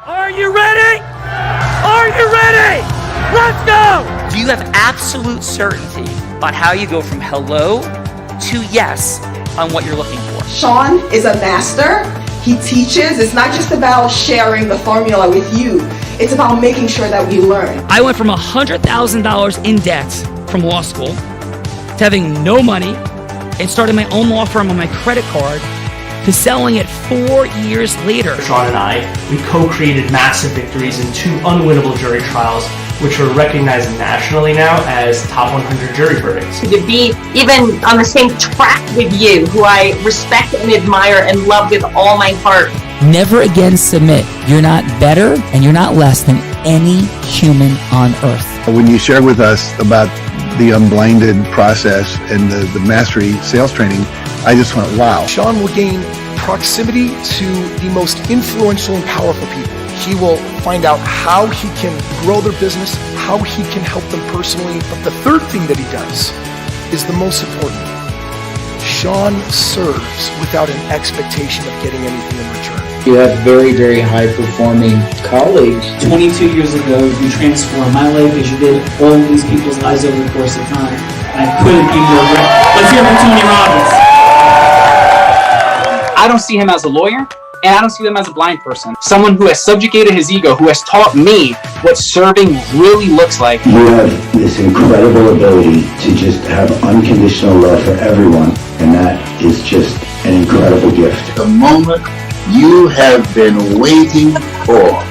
Are you ready? Are you ready? Let's go! Do you have absolute certainty on how you go from hello to yes on what you're looking for? Sean is a master. He teaches. It's not just about sharing the formula with you. It's about making sure that we learn. I went from $100,000 in debt from law school to having no money and starting my own law firm on my credit card to selling it 4 years later. Sean and I, we co-created massive victories in 2 unwinnable jury trials, which are recognized nationally now as top 100 jury verdicts. To be even on the same track with you, who I respect and admire and love with all my heart. Never again submit. You're not better and you're not less than any human on earth. When you shared with us about the Unblinded process and the mastery sales training, I just went, wow. Sean will gain proximity to the most influential and powerful people. He will find out how he can grow their business, how he can help them personally. But the third thing that he does is the most important. Sean serves without an expectation of getting anything in return. You have very, very high-performing colleagues. 22 years ago, you transformed my life as you did all of these people's lives over the course of time. And I couldn't be more grateful. Let's hear from Tony Robbins. I don't see him as a lawyer, and I don't see him as a blind person. Someone who has subjugated his ego, who has taught me what serving really looks like. You have this incredible ability to just have unconditional love for everyone, and that is just an incredible gift. The moment you have been waiting for.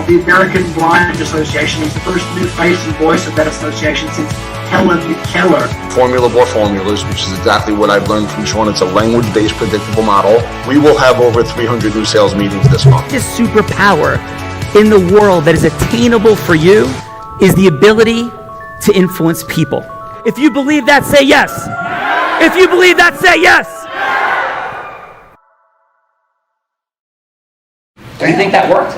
The American Blind Association is the first new face and voice of that association since Helen Keller. Formula for formulas, which is exactly what I've learned from Sean. It's a language-based predictable model. We will have over 300 new sales meetings this month. This superpower in the world that is attainable for you is the ability to influence people. If you believe that, say yes. If you believe that, say yes. Do you think that worked?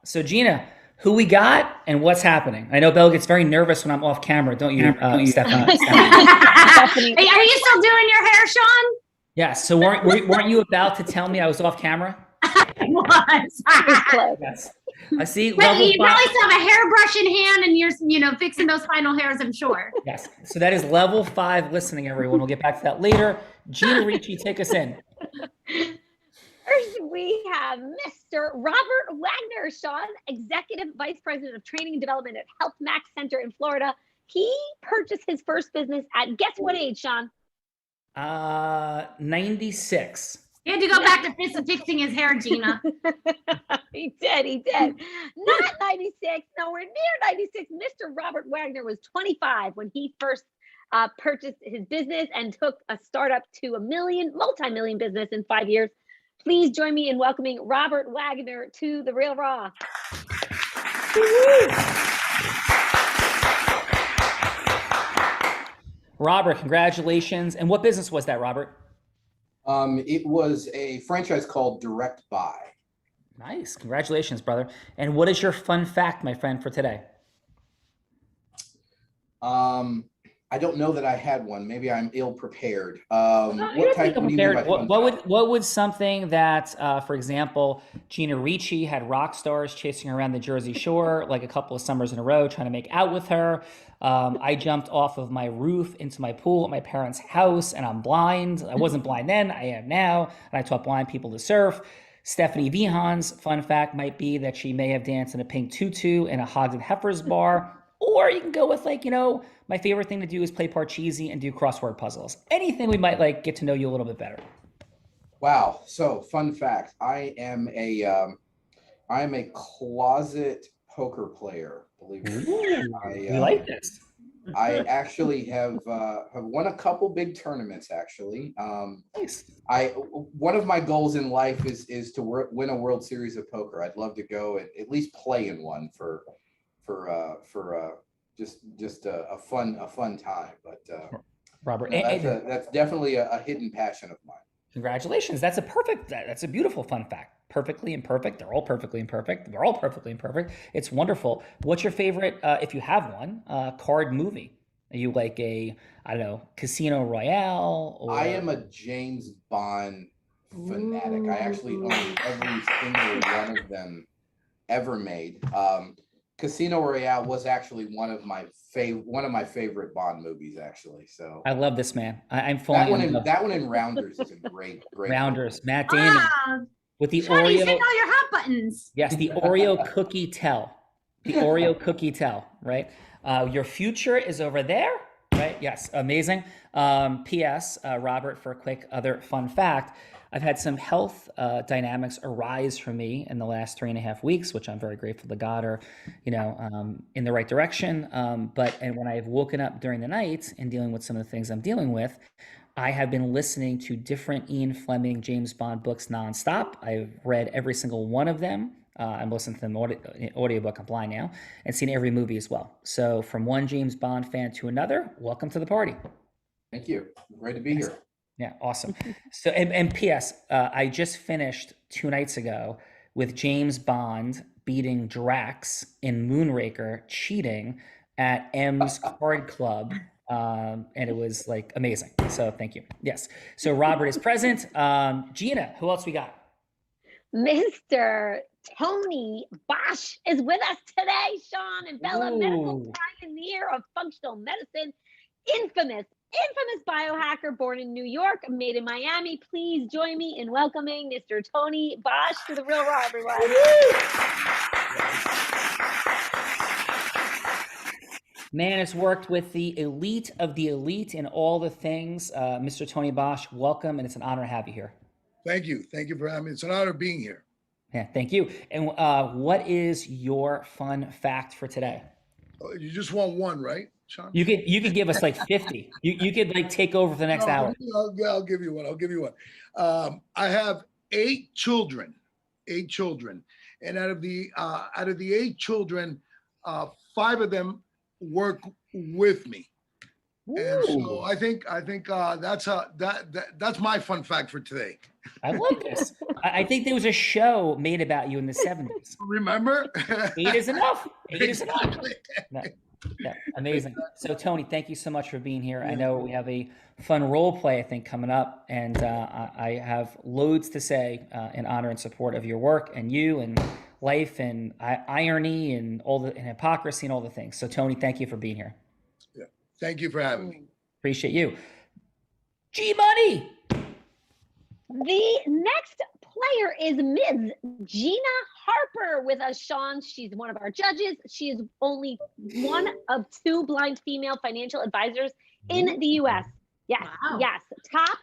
So Gina, who we got and what's happening? I know Belle gets very nervous when I'm off camera, don't you, Stephanie? Are you still doing your hair, Sean? Yes. So weren't you about to tell me I was off camera? I was. Yes. I see. But you probably still have a hairbrush in hand and you're fixing those final hairs, I'm sure. Yes. So that is level 5 listening, everyone. We'll get back to that later. Gina Ricci, take us in. First, we have Mr. Robert Wagner, Sean, Executive Vice President of Training and Development at Health Max Center in Florida. He purchased his first business at, guess what age, Sean? 96. He had to go back to fixing his hair, Gina. He did. Not 96, nowhere near 96. Mr. Robert Wagner was 25 when he first purchased his business and took a startup to a multi-million business in 5 years. Please join me in welcoming Robert Wagner to The Real Raw. Robert, congratulations. And what business was that, Robert? It was a franchise called Direct Buy. Nice. Congratulations, brother. And what is your fun fact, my friend, for today? I don't know that I had one. Maybe I'm ill prepared. What would something that, for example, Gina Ricci had rock stars chasing her around the Jersey Shore like a couple of summers in a row trying to make out with her. I jumped off of my roof into my pool at my parents' house and I'm blind. I wasn't blind then, I am now. And I taught blind people to surf. Stephanie Vihan's fun fact might be that she may have danced in a pink tutu in a Hogs and Heifers bar. Or you can go with my favorite thing to do is play Parcheesi and do crossword puzzles. Anything we might get to know you a little bit better. Wow. So fun fact, I am a closet poker player, believe it or not. We like this. I actually have won a couple big tournaments actually. Nice. One of my goals in life is to win a World Series of Poker. I'd love to go and at least play in one for just a fun time. But Robert, that's definitely a hidden passion of mine. Congratulations. That's a beautiful fun fact. Perfectly imperfect. They're all perfectly imperfect. They're all perfectly imperfect. It's wonderful. What's your favorite, if you have one, card movie? Are you like a, I don't know, Casino Royale? Or... I am a James Bond fanatic. I actually own every single one of them ever made. Casino Royale was actually one of my favorite Bond movies, actually. So I love this, man. I'm falling in love. That one in Rounders is a great Rounders. movie. Matt Damon with the Sean, he's Oreo. hitting all your hot buttons. Yes, the Oreo cookie tell. The Oreo cookie tell, right? Your future is over there, right? Yes, amazing. P.S. Robert, for a quick other fun fact, I've had some health dynamics arise for me in the last 3.5 weeks, which I'm very grateful to God are, in the right direction. But when I've woken up during the night and dealing with some of the things I'm dealing with, I have been listening to different Ian Fleming, James Bond books nonstop. I've read every single one of them. I'm listening to them audiobook. I'm blind now, and seen every movie as well. So from one James Bond fan to another, welcome to the party. Thank you. Great to be here. Yeah, awesome. So, and P.S. I just finished 2 nights ago with James Bond beating Drax in Moonraker, cheating at M's Card Club. And it was like amazing. So thank you. Yes. So Robert is present. Gina, who else we got? Mr. Tony Bosch is with us today. Sean and Bella, medical pioneer of functional medicine, infamous biohacker, born in New York, made in Miami. Please join me in welcoming Mr. Tony Bosch to the Real Raw, everyone. Man has worked with the elite of the elite in all the things. Mr. Tony Bosch, welcome, and it's an honor to have you here. Thank you. Thank you for having me. It's an honor being here. Yeah, thank you. And what is your fun fact for today? You just want one, right, Sean? You could give us like 50. You could like take over for the next hour. I'll give you one. I have 8 children, and out of the 8 children, 5 of them work with me. And so I think that's my fun fact for today. I love this. I think there was a show made about you in the 70s. Remember? 8 is enough. 8 is enough. No, amazing. So Tony, thank you so much for being here. I know we have a fun role play, I think, coming up, and I have loads to say in honor and support of your work and you and life and irony and and hypocrisy and all the things. So Tony, thank you for being here. Thank you for having me. Appreciate you. G-Money! The next player is Ms. Gina Harper with us, Sean. She's one of our judges. She is only one of 2 blind female financial advisors in the U.S. Yes, yes. Top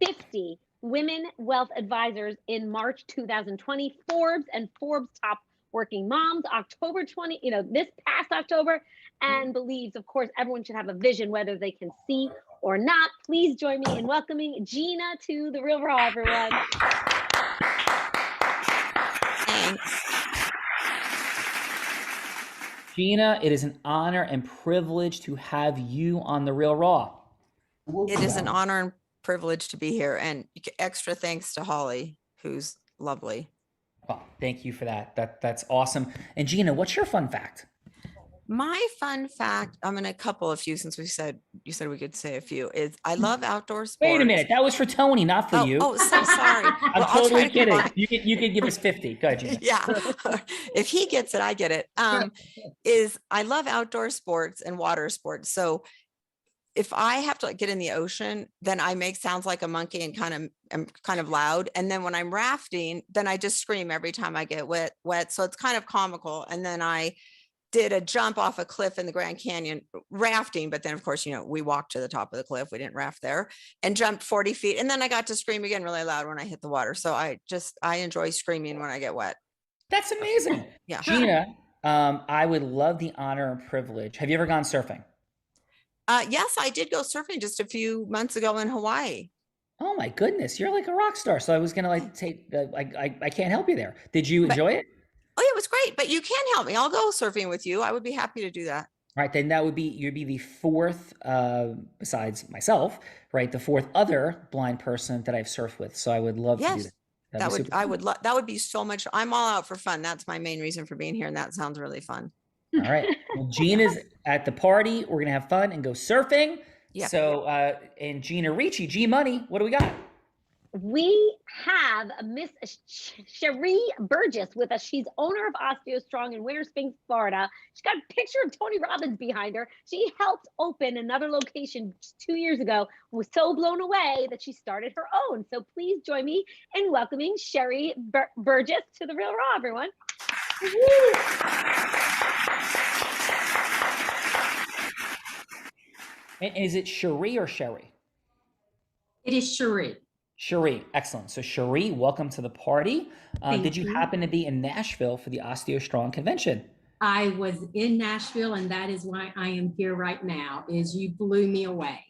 50 women wealth advisors in March 2020. Forbes and Forbes top working moms, October 20, this past October, and believes, of course, everyone should have a vision, whether they can see or not. Please join me in welcoming Gina to the Real Raw, everyone. Thanks. Gina, it is an honor and privilege to have you on the Real Raw. It is an honor and privilege to be here, and extra thanks to Holly, who's lovely. Oh, thank you for that. That's awesome. And Gina, what's your fun fact? My fun fact, I'm in a couple of few since you said we could say a few, is I love outdoor sports. Wait a minute. That was for Tony, not for you. Oh, so sorry. I'm totally kidding. You could give us 50. Go ahead, Gina. Yeah. If he gets it, I get it. Is I love outdoor sports and water sports. So if I have to get in the ocean, then I make sounds like a monkey and am kind of loud. And then when I'm rafting, then I just scream every time I get wet. So it's kind of comical. And then I did a jump off a cliff in the Grand Canyon rafting. But then of course, we walked to the top of the cliff. We didn't raft there, and jumped 40 feet. And then I got to scream again really loud when I hit the water. So I enjoy screaming when I get wet. That's amazing. Yeah. Gina, I would love the honor and privilege. Have you ever gone surfing? Yes, I did go surfing just a few months ago in Hawaii. Oh my goodness, you're like a rock star. So I was gonna take. I can't help you there. Did you enjoy it? Oh, yeah, it was great. But you can help me. I'll go surfing with you. I would be happy to do that. All right, then you'd be the 4th, besides myself, right? The 4th other blind person that I've surfed with. So I would love to do that. That would be so much. I'm all out for fun. That's my main reason for being here, and that sounds really fun. All right. Well, Gina's at the party. We're gonna have fun and go surfing. Yeah. So, and Gina Ricci, G Money, what do we got? We have Miss Cherie Burgess with us. She's owner of Osteo Strong in Winter Springs, Florida. She's got a picture of Tony Robbins behind her. She helped open another location 2 years ago. Was so blown away that she started her own. So please join me in welcoming Cherie Burgess to The Real Raw, everyone. And is it Cherie or Sherry? It is Cherie. Cherie, excellent. So Cherie, welcome to the party. Did you happen to be in Nashville for the Osteo Strong convention? I was in Nashville, and that is why I am here right now, is you blew me away.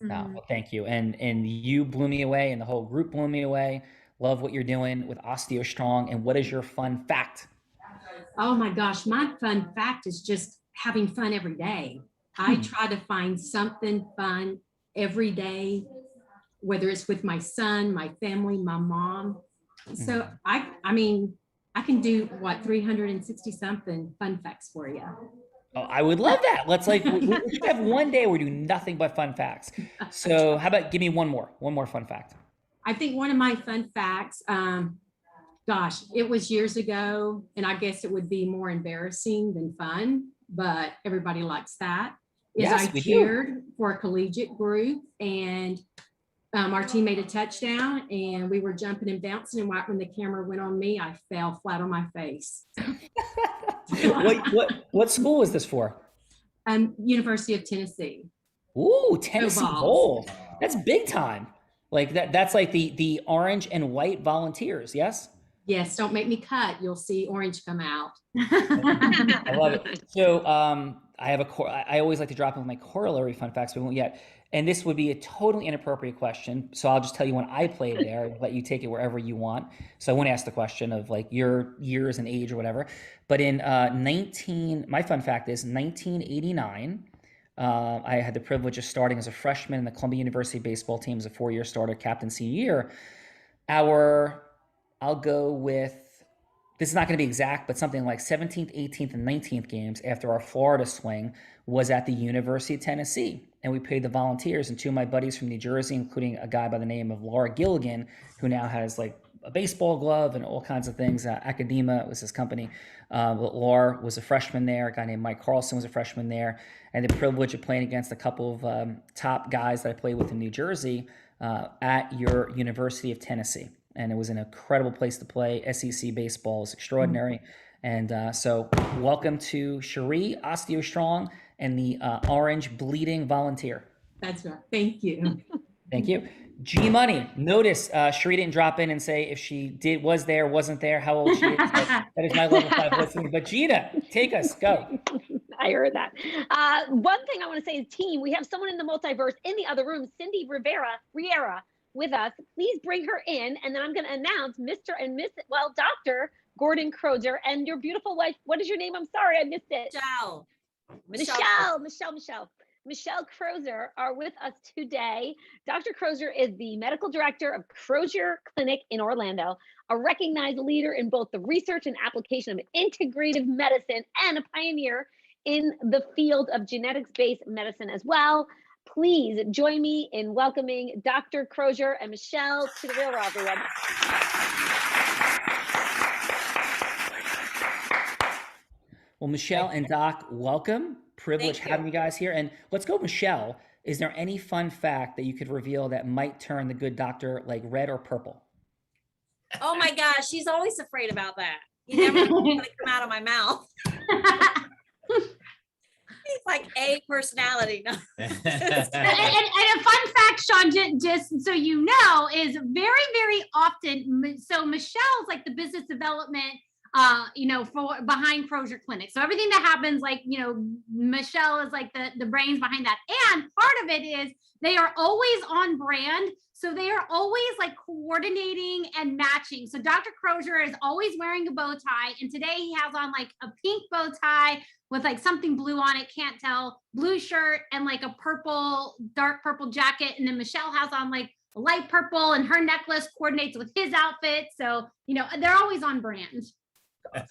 Oh, well, thank you. And you blew me away, and the whole group blew me away. Love what you're doing with Osteo Strong. And what is your fun fact? Oh my gosh, my fun fact is just having fun every day. I try to find something fun every day, whether it's with my son, my family, my mom. So I mean, I can do 360 something fun facts for you. Oh, I would love that. Let's we should have one day where we do nothing but fun facts. So how about give me one more fun fact. I think one of my fun facts, gosh, it was years ago, and I guess it would be more embarrassing than fun, but everybody likes that. Yes, I cheered for a collegiate group, and our team made a touchdown, and we were jumping and bouncing, and right when the camera went on me, I fell flat on my face. What school is this for? University of Tennessee. Ooh, Tennessee Bowl. That's big time. Like that's like the orange and white volunteers, yes? Yes, don't make me cut. You'll see orange come out. I love it. So I have I always like to drop in with my corollary fun facts, but we won't yet. And this would be a totally inappropriate question. So I'll just tell you when I played there and let you take it wherever you want. So I won't ask the question of like your years and age or whatever. But in my fun fact is 1989, I had the privilege of starting as a freshman in the Columbia University baseball team as a 4-year starter, captain senior year. I'll go with, this is not going to be exact, but something like 17th, 18th, and 19th games after our Florida swing was at the University of Tennessee. And we paid the volunteers, and 2 of my buddies from New Jersey, including a guy by the name of Laura Gilligan, who now has like a baseball glove and all kinds of things. Academa was his company. Laura was a freshman there. A guy named Mike Carlson was a freshman there. And the privilege of playing against a couple of top guys that I played with in New Jersey at your University of Tennessee. And it was an incredible place to play. SEC baseball is extraordinary. And so welcome to Cherie, Osteo Strong, and the orange bleeding volunteer. That's right. Thank you. Thank you. G Money. Notice Cherie didn't drop in and say if she was there, wasn't there, how old she is. That is my level 5 listening. But Gina, take us. Go. I heard that. One thing I want to say is, team, we have someone in the multiverse in the other room, Cindy Riera, with us. Please bring her in, and then I'm going to announce Mr. and Miss, Dr. Gordon Crozier and your beautiful wife. What is your name? I'm sorry, I missed it. Michelle Crozier are with us today. Dr. Crozier is the medical director of Crozier Clinic in Orlando, a recognized leader in both the research and application of integrative medicine, and a pioneer in the field of genetics-based medicine as well. Please join me in welcoming Dr. Crozier and Michelle to The Real Raw, everyone. Well, Michelle and Doc, welcome. Privilege having you guys here. And let's go, Michelle. Is there any fun fact that you could reveal that might turn the good doctor like red or purple? Oh my gosh, she's always afraid about that. You never know what's going to come out of my mouth. He's like a personality. No. and a fun fact, Sean, just so you know, is very, very often, so Michelle's like the business development for behind Crozier Clinic. So everything that happens, Michelle is like the brains behind that. And part of it is they are always on brand. So they are always like coordinating and matching. So Dr. Crozier is always wearing a bow tie. And today he has on like a pink bow tie with like something blue on it, can't tell, blue shirt and like a dark purple jacket. And then Michelle has on like a light purple, and her necklace coordinates with his outfit. So, they're always on brand.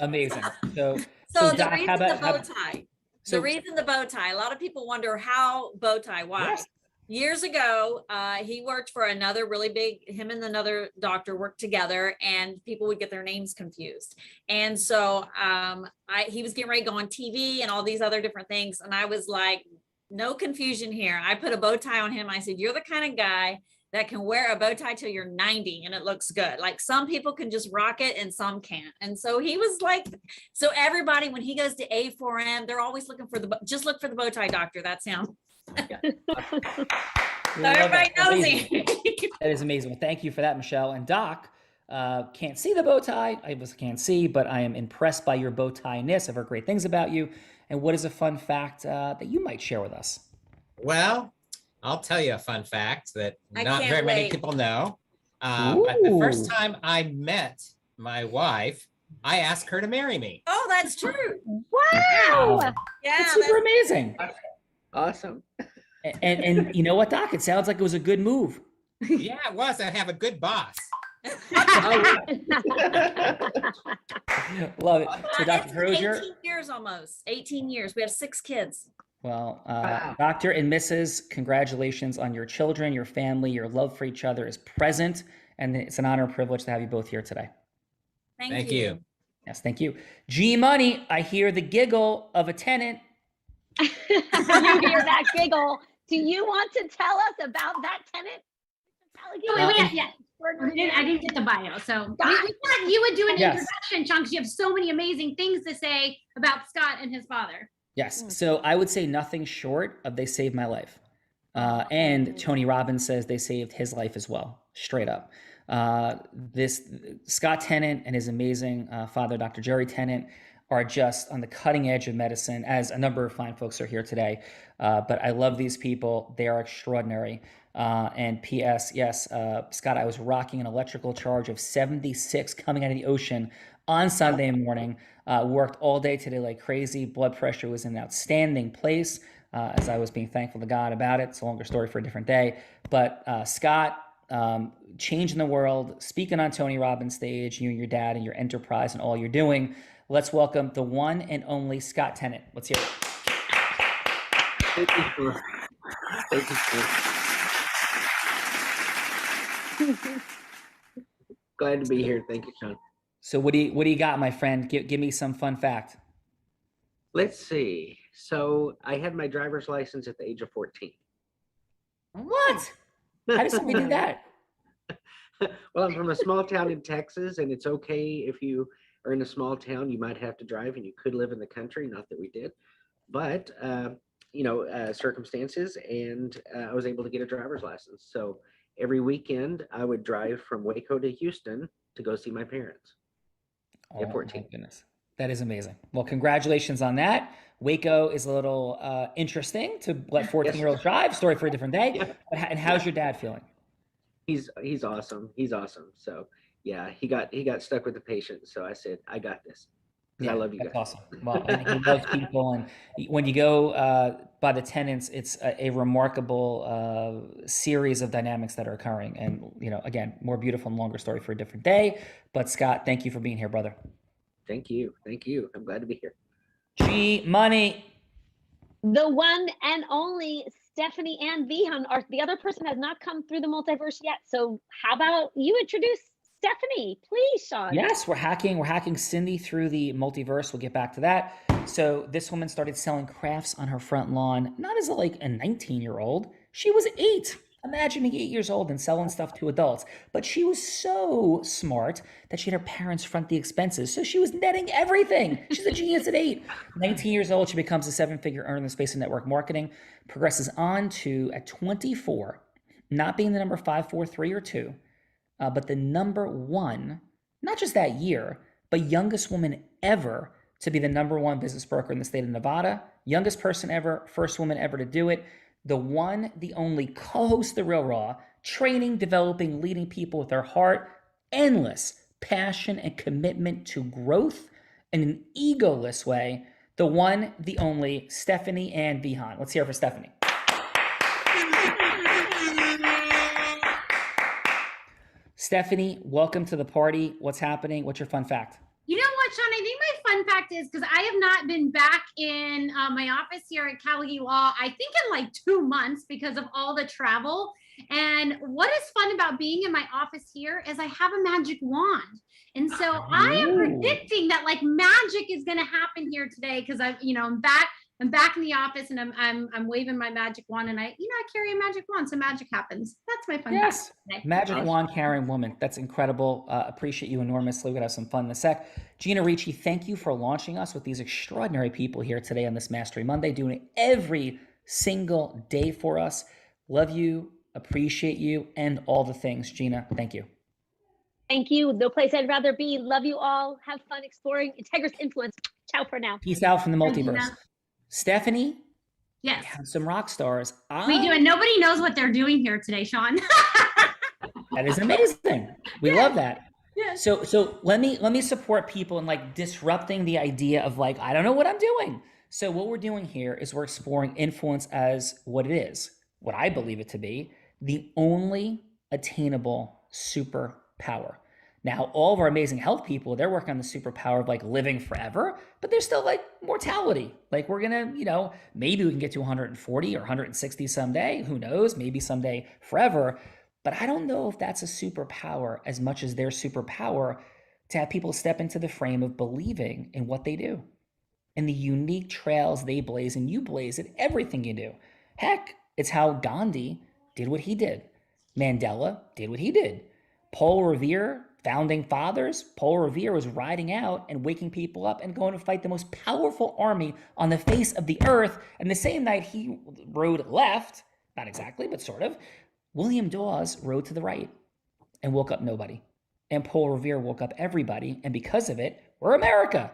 Amazing. So So the Doc, reason the bow tie, so- the reason the bow tie, a lot of people wonder how bow tie, why? Yes. Years ago, he worked for another really big, him and another doctor worked together and people would get their names confused. And so he was getting ready to go on TV and all these other different things. And I was like, no confusion here. I put a bow tie on him. I said, you're the kind of guy that can wear a bow tie till you're 90 and it looks good. Like some people can just rock it and some can't. And so he was like, so everybody, when he goes to A4M, they're always looking for just look for the bow tie doctor. That's him. So everybody knows him. That is amazing. Well, thank you for that, Michelle. And Doc, can't see the bow tie. I just can't see, but I am impressed by your bow tie-ness. I've heard great things about you. And what is a fun fact that you might share with us? Well, I'll tell you a fun fact that not can't very many wait. people know. But the first time I met my wife, I asked her to marry me. Oh, that's true. Wow. Yeah. That's super amazing. Awesome. And you know what, Doc? It sounds like it was a good move. Yeah, it was. I have a good boss. Love it. So, It's Dr. Crozier. 18 years almost. 18 years. We have 6 kids. Well, Dr. and Mrs., congratulations on your children, your family, your love for each other is present. And it's an honor and privilege to have you both here today. Thank you. Yes, thank you. G Money, I hear the giggle of a tenant. You hear that giggle. Do you want to tell us about that tenant? I didn't get the bio. So we thought you would do an Yes. introduction, Sean, because you have so many amazing things to say about Scott and his father. Yes. So I would say nothing short of they saved my life. And Tony Robbins says they saved his life as well, straight up. This Scott Tennant and his amazing father, Dr. Jerry Tennant, are just on the cutting edge of medicine, as a number of fine folks are here today. But I love these people. They are extraordinary. And P.S., yes, Scott, I was rocking an electrical charge of 76 coming out of the ocean on Sunday morning. Worked all day today like crazy. Blood pressure was in an outstanding place as I was being thankful to God about it. It's a longer story for a different day. But Scott, changing the world, speaking on Tony Robbins' stage, you and your dad and your enterprise and all you're doing. Let's welcome the one and only Scott Tennant. Let's hear it. Thank you, sir. Thank you, sir. Glad to be here. Thank you, Sean. So what do you got, my friend? Give me some fun fact. Let's see. So I had my driver's license at the age of 14. What? How does somebody do that? Well, I'm from a small town in Texas, and it's okay if you are in a small town, you might have to drive, and you could live in the country. Not that we did, but circumstances, and I was able to get a driver's license. So every weekend, I would drive from Waco to Houston to go see my parents. At 14. My goodness. That is amazing. Well, congratulations on that. Waco is a little interesting to let 14-year-olds drive. Story for a different day. Yeah. And how's your dad feeling? He's awesome. He's awesome. So yeah, he got stuck with the patient. So I said, I got this. Yeah, I love you guys. Awesome. Well, and he loves people, and when you go by the tenants, it's a remarkable series of dynamics that are occurring. And again, more beautiful and longer story for a different day. But Scott, thank you for being here, brother. Thank you. I'm glad to be here. G Money. The one and only Stephanie Ann Vihan, or the other person has not come through the multiverse yet. So how about you introduce Stephanie, please, Sean? Yes, we're hacking Cindy through the multiverse. We'll get back to that. So this woman started selling crafts on her front lawn, not as a 19-year-old. She was 8. Imagine being 8 years old and selling stuff to adults. But she was so smart that she had her parents front the expenses. So she was netting everything. She's a genius at 8. 19 years old, she becomes a 7-figure earner in the space of network marketing, progresses on to, at 24, not being the number 5, 4, 3, or 2, but the number 1, not just that year, but youngest woman ever to be the number 1 business broker in the state of Nevada, youngest person ever, first woman ever to do it, the one, the only co-host of The Real Raw, training, developing, leading people with their heart, endless passion and commitment to growth in an egoless way, the one, the only Stephanie Ann Vihan. Let's hear it for Stephanie. Stephanie, welcome to the party. What's happening? What's your fun fact? You know what, Sean? I think my fun fact is, because I have not been back in my office here at Cali Law, I think in like 2 months because of all the travel. And what is fun about being in my office here is I have a magic wand. And so I am predicting that like magic is going to happen here today because I'm back in the office and I'm waving my magic wand and I carry a magic wand. So magic happens. That's my fun fact today. Magic wand carrying woman. That's incredible. Appreciate you enormously. We're going to have some fun in a sec. Gina Ricci, thank you for launching us with these extraordinary people here today on this Mastery Monday, doing it every single day for us. Love you, appreciate you, and all the things. Gina, thank you. Thank you. No place I'd rather be. Love you all. Have fun exploring Integra's influence. Ciao for now. Peace out from the Thank you, multiverse. Gina. Stephanie, Yes. we have some rock stars. We do, and nobody knows what they're doing here today, Sean. That is amazing. We love that. Yeah. So let me support people in like disrupting the idea of like, I don't know what I'm doing. So what we're doing here is we're exploring influence as what it is, what I believe it to be, the only attainable superpower. Now, all of our amazing health people, they're working on the superpower of like living forever, but there's still like mortality. Like we're gonna, maybe we can get to 140 or 160 someday. Who knows? Maybe someday forever. But I don't know if that's a superpower as much as their superpower to have people step into the frame of believing in what they do and the unique trails they blaze and you blaze at everything you do. Heck, it's how Gandhi did what he did. Mandela did what he did. Paul Revere, founding fathers, Paul Revere was riding out and waking people up and going to fight the most powerful army on the face of the earth. And the same night he rode left, not exactly, but sort of, William Dawes rode to the right and woke up nobody. And Paul Revere woke up everybody. And because of it, we're America.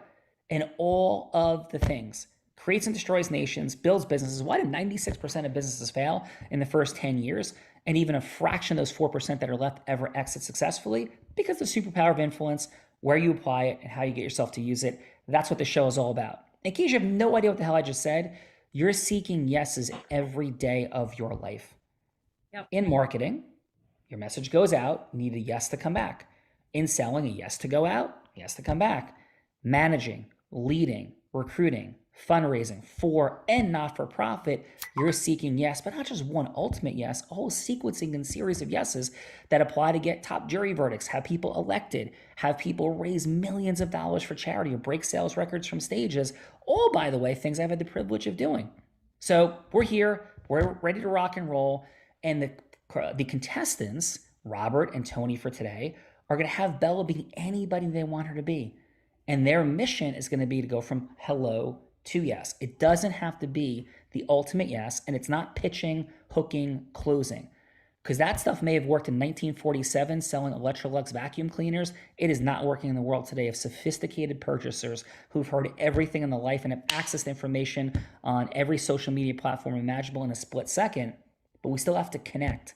And all of the things, creates and destroys nations, builds businesses. Why did 96% of businesses fail in the first 10 years? And even a fraction of those 4% that are left ever exit successfully? Because the superpower of influence, where you apply it and how you get yourself to use it, that's what the show is all about. In case you have no idea what the hell I just said, you're seeking yeses every day of your life. Yep. In marketing, your message goes out, you need a yes to come back. In selling, a yes to go out, yes to come back. Managing, leading, recruiting, fundraising, for and not for profit, you're seeking yes, but not just one ultimate yes, a whole sequencing and series of yeses that apply to get top jury verdicts, have people elected, have people raise millions of dollars for charity or break sales records from stages. All, by the way, things I've had the privilege of doing. So we're here, we're ready to rock and roll. And the contestants, Robert and Tony for today, are going to have Bella be anybody they want her to be. And their mission is going to be to go from hello to yes. It doesn't have to be the ultimate yes, and it's not pitching, hooking, closing. Because that stuff may have worked in 1947 selling Electrolux vacuum cleaners. It is not working in the world today of sophisticated purchasers who've heard everything in the life and have accessed information on every social media platform imaginable in a split second. But we still have to connect,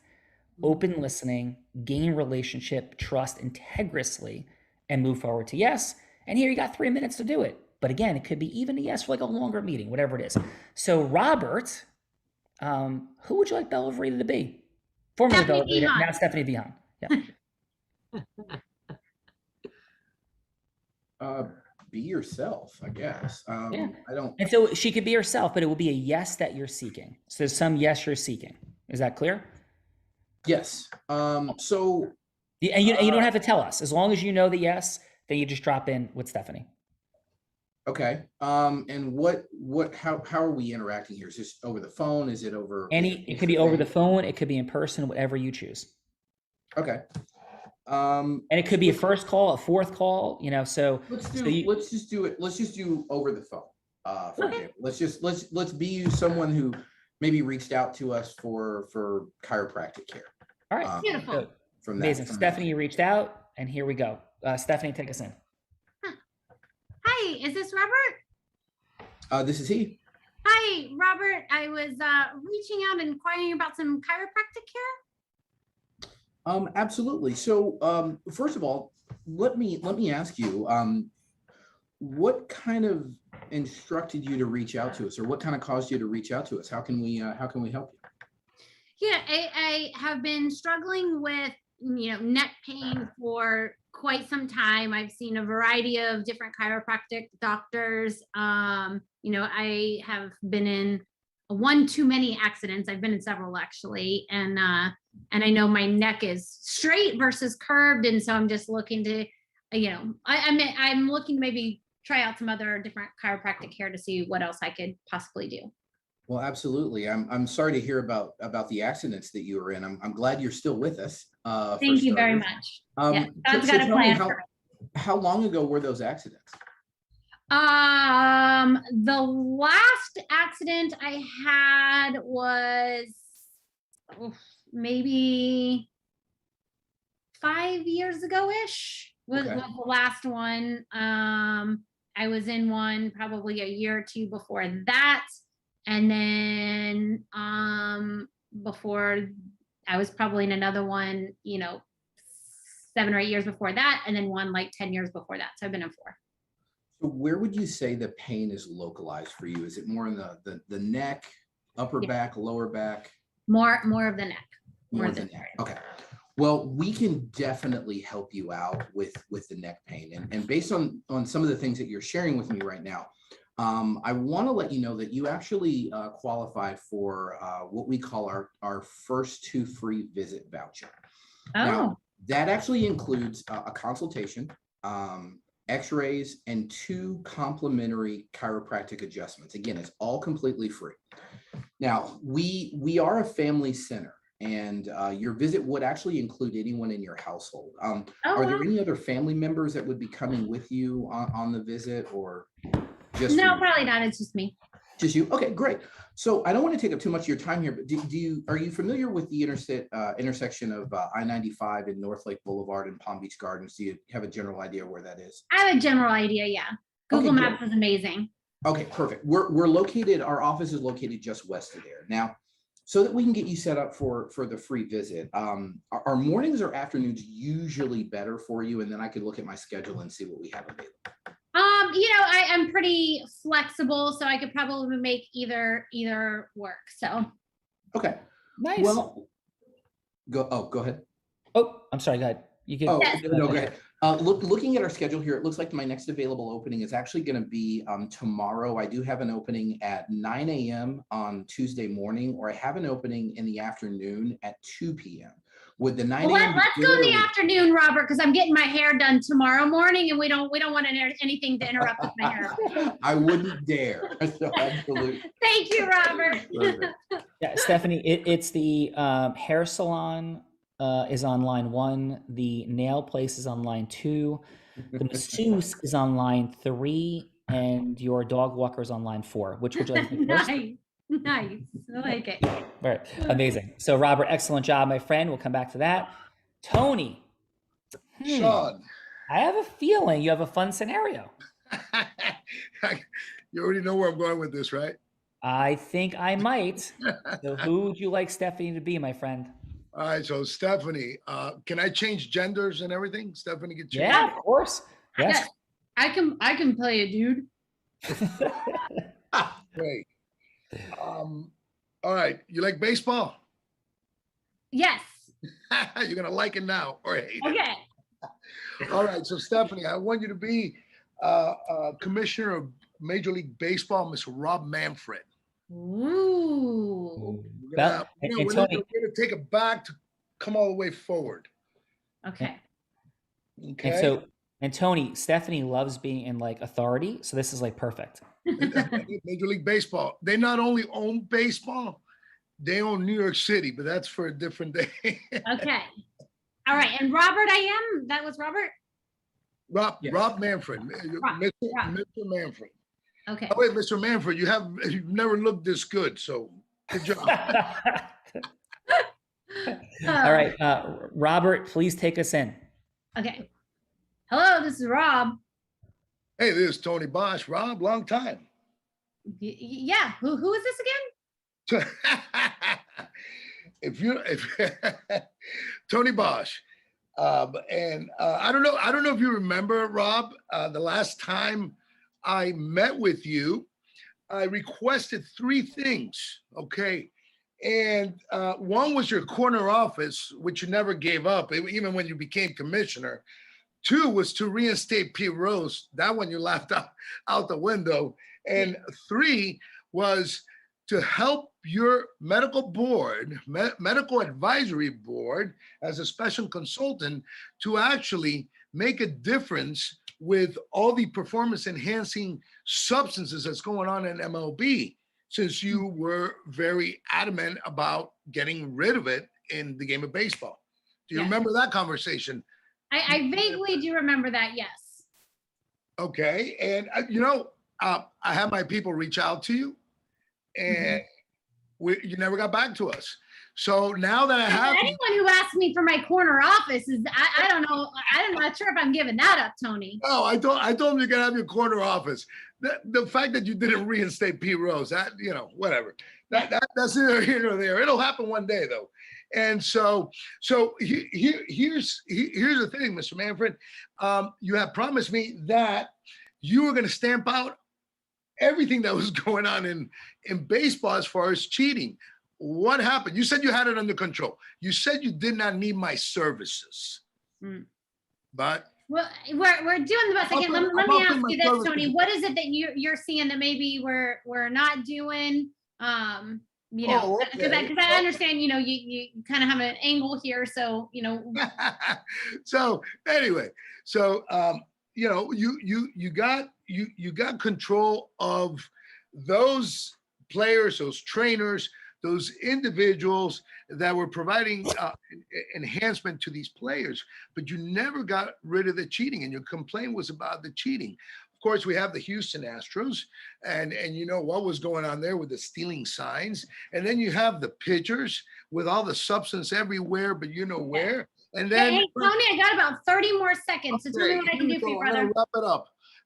open listening, gain relationship, trust integrously, and move forward to yes. And here you got 3 minutes to do it. But again, it could be even a yes for like a longer meeting, whatever it is. So Robert, who would you like Bella Verita to be? Formerly Bella Verita, now Stephanie Vihan. Yeah. Be yourself, I guess. Yeah. I don't. And so she could be herself, but it will be a yes that you're seeking. So there's some yes you're seeking. Is that clear? Yes. So. And you don't have to tell us. As long as you know the yes, then you just drop in with Stephanie. Okay. And how are we interacting here? Is this over the phone? Is it over? It could be over the phone. It could be in person, whatever you choose. Okay. And it could be a first call, a fourth call, so. Let's just do it. Let's just do over the phone. For example, let's be someone who maybe reached out to us for chiropractic care. All right. Beautiful. From amazing. Stephanie, you reached out, and here we go. Stephanie, take us in. Hi, is this Robert? This is he. Hi, Robert. I was reaching out and inquiring about some chiropractic care. Absolutely. So, first of all, let me ask you, what kind of instructed you to reach out to us, or what kind of caused you to reach out to us? How can we help you? Yeah, I have been struggling with neck pain for quite some time. I've seen a variety of different chiropractic doctors. I have been in one too many accidents. I've been in several actually, and I know my neck is straight versus curved, and so I'm just looking to, I'm looking to maybe try out some other different chiropractic care to see what else I could possibly do. Well, absolutely. I'm sorry to hear about the accidents that you were in. I'm glad you're still with us. Thank you very much. Yeah, God's got a tell me plan for me. how long ago were those accidents? The last accident I had was maybe 5 years ago-ish was the last one. I was in one probably a year or two before that. And then before I was probably in another one, 7 or 8 years before that, and then one like 10 years before that. So I've been in 4. So where would you say the pain is localized for you? Is it more in the neck, upper back, lower back? More of the neck. More of the neck. Okay. Well, we can definitely help you out with the neck pain. And based on some of the things that you're sharing with me right now, I want to let you know that you actually qualify for what we call our first 2 free visit voucher. Oh. Now, that actually includes a consultation, x-rays, and 2 complimentary chiropractic adjustments. Again, it's all completely free. Now, we are a family center, and your visit would actually include anyone in your household. Are there any other family members that would be coming with you on the visit, or just No, probably not. It's just me. Just you? Okay, great. So I don't want to take up too much of your time here, but are you familiar with the intersection of I-95 and North Lake Boulevard and Palm Beach Gardens? Do you have a general idea where that is? I have a general idea, yeah. Google Maps is amazing. Okay, perfect. We're located, our office is located just west of there. Now, so that we can get you set up for the free visit, are mornings or afternoons usually better for you? And then I could look at my schedule and see what we have available. I'm pretty flexible, so I could probably make either work. So. Okay. Nice. Well, go ahead. Oh, I'm sorry. Go ahead. You can. Oh, no, go ahead. Looking at our schedule here, it looks like my next available opening is actually going to be tomorrow. I do have an opening at 9 a.m. on Tuesday morning, or I have an opening in the afternoon at 2 p.m. Would the 9 a.m. Let's go in the afternoon, Robert, because I'm getting my hair done tomorrow morning, and we don't want anything to interrupt with my hair. I wouldn't dare. So absolutely. Thank you, Robert. Yeah, Stephanie, it's the hair salon is on line 1. The nail place is on line 2. The masseuse is on line 3, and your dog walker is on line 4. Which would you like to do first? Nice. I like it. All right. Amazing. So, Robert, excellent job, my friend. We'll come back to that. Tony. Sean. I have a feeling you have a fun scenario. You already know where I'm going with this, right? I think I might. So who would you like Stephanie to be, my friend? All right, so Stephanie, can I change genders and everything? Stephanie can change. Yeah, of course. Yes. I can play a dude. Great. All right, you like baseball? Yes. You're gonna like it now or hate it. Okay. All right, so Stephanie, I want you to be Commissioner of Major League Baseball, Mr. Rob Manfred. Ooh. We're gonna take it back to come all the way forward. Okay. Okay. And Tony, Stephanie loves being in like authority, so this is like perfect. Major League Baseball. They not only own baseball, they own New York City, but that's for a different day. Okay. All right. And Robert, that was Robert? Rob Manfred. Mr. Manfred. Okay. Oh, wait, Mr. Manfred, you've never looked this good, so good job. All right. Robert, please take us in. Okay. Hello, this is Rob. Hey, this is Tony Bosch. Rob, long time. Yeah. Who is this again? if Tony Bosch. And I don't know if you remember, Rob, the last time I met with you, I requested 3 things. Okay. And one was your corner office, which you never gave up, even when you became commissioner. Two was to reinstate Pete Rose. That one you laughed out the window. And three was to help your medical board, medical advisory board, as a special consultant, to actually make a difference with all the performance enhancing substances that's going on in MLB, since you were very adamant about getting rid of it in the game of baseball. Do you remember that conversation? I vaguely do remember that, yes. Okay. And, I had my people reach out to you, and you never got back to us. So now that I have anyone who asked me for my corner office is, I don't know. I'm not sure if I'm giving that up, Tony. No, I told him you can have your corner office. The fact that you didn't reinstate Pete Rose, that, whatever. That's neither here nor there. It'll happen one day, though. And so here's the thing, Mr. Manfred. You have promised me that you were going to stamp out everything that was going on in baseball as far as cheating. What happened? You said you had it under control. You said you did not need my services. But well, we're doing the best I can. Let me ask you this, Tony. What is it that you're seeing that maybe we're not doing? Because I understand, you kind of have an angle here, so So anyway, you got control of those players, those trainers, those individuals that were providing enhancement to these players, but you never got rid of the cheating, and your complaint was about the cheating. Of course, we have the Houston Astros, and you know what was going on there with the stealing signs, and then you have the pitchers with all the substance everywhere, but you know where. And then, hey, Tony, I got about 30 more seconds. So tell me what I can do for you, brother.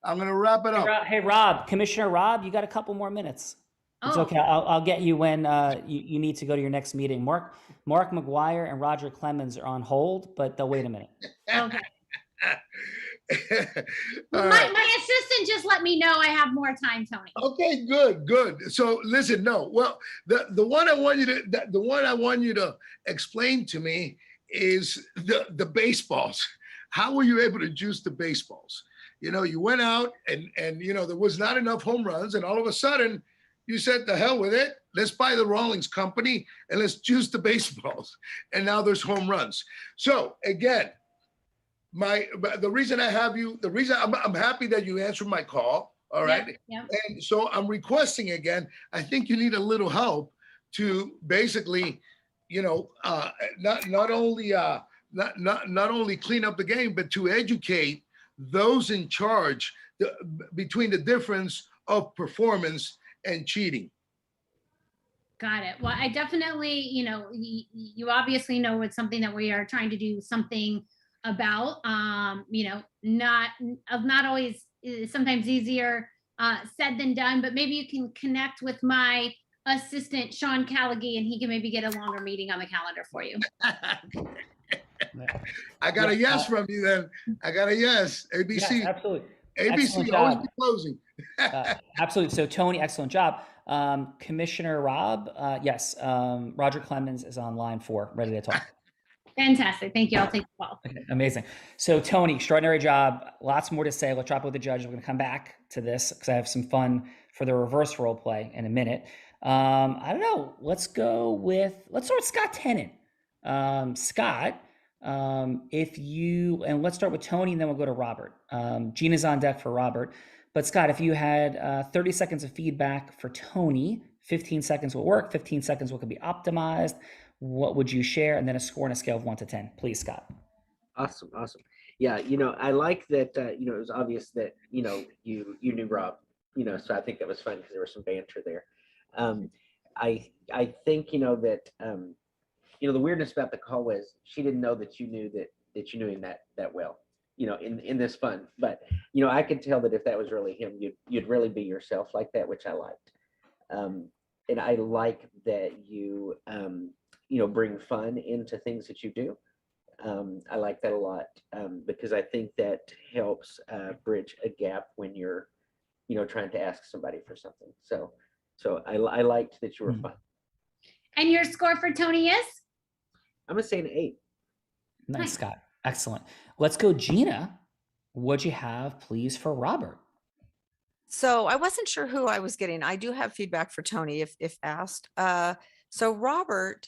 I'm gonna wrap it up. Hey, Rob, Commissioner Rob, you got a couple more minutes. It's okay. I'll get you when you need to go to your next meeting. Mark McGuire and Roger Clemens are on hold, but they'll wait a minute. Okay. My assistant just let me know I have more time, Tony. Okay, good. So listen, the one I want you to explain to me is the baseballs. How were you able to juice the baseballs? You went out and there was not enough home runs, and all of a sudden you said, the hell with it. Let's buy the Rawlings company and let's juice the baseballs. And now there's home runs. So again, the reason I'm happy that you answered my call. All right. Yeah. And so I'm requesting again, I think you need a little help to basically, not only clean up the game, but to educate those in charge between the difference of performance and cheating. Got it. Well, I definitely, you obviously know it's something that we are trying to do something about. Not always, sometimes easier said than done, but maybe you can connect with my assistant, Sean Callaghy, and he can maybe get a longer meeting on the calendar for you. I got a yes from you then. I got a yes. ABC. Yeah, absolutely. ABC always be closing. Absolutely. So Tony, excellent job. Commissioner Rob, yes. Roger Clemens is on line 4, ready to talk. Fantastic. Thank you. I'll take the call. Okay, amazing. So Tony, extraordinary job. Lots more to say. Let's drop it with the judge. We're going to come back to this because I have some fun for the reverse role play in a minute. I don't know. Let's start with Scott Tennant. Scott, let's start with Tony and then we'll go to Robert. Gina's on deck for Robert. But Scott, if you had 30 seconds of feedback for Tony, 15 seconds will work, 15 seconds what could be optimized, what would you share? And then a score on a scale of 1 to 10. Please, Scott. Awesome. Yeah, I like that, it was obvious that, you knew Rob, so I think that was fun because there was some banter there. I think, that, the weirdness about the call was she didn't know that you knew him that well. In this fun, but I could tell that if that was really him, you'd really be yourself like that, which I liked. And I like that you bring fun into things that you do. I like that a lot because I think that helps bridge a gap when you're trying to ask somebody for something. So I liked that you were fun. And your score for Tony is? I'm gonna say an 8. Nice, Scott. Excellent. Let's go, Gina. What'd you have, please, for Robert? So I wasn't sure who I was getting. I do have feedback for Tony if asked. So Robert,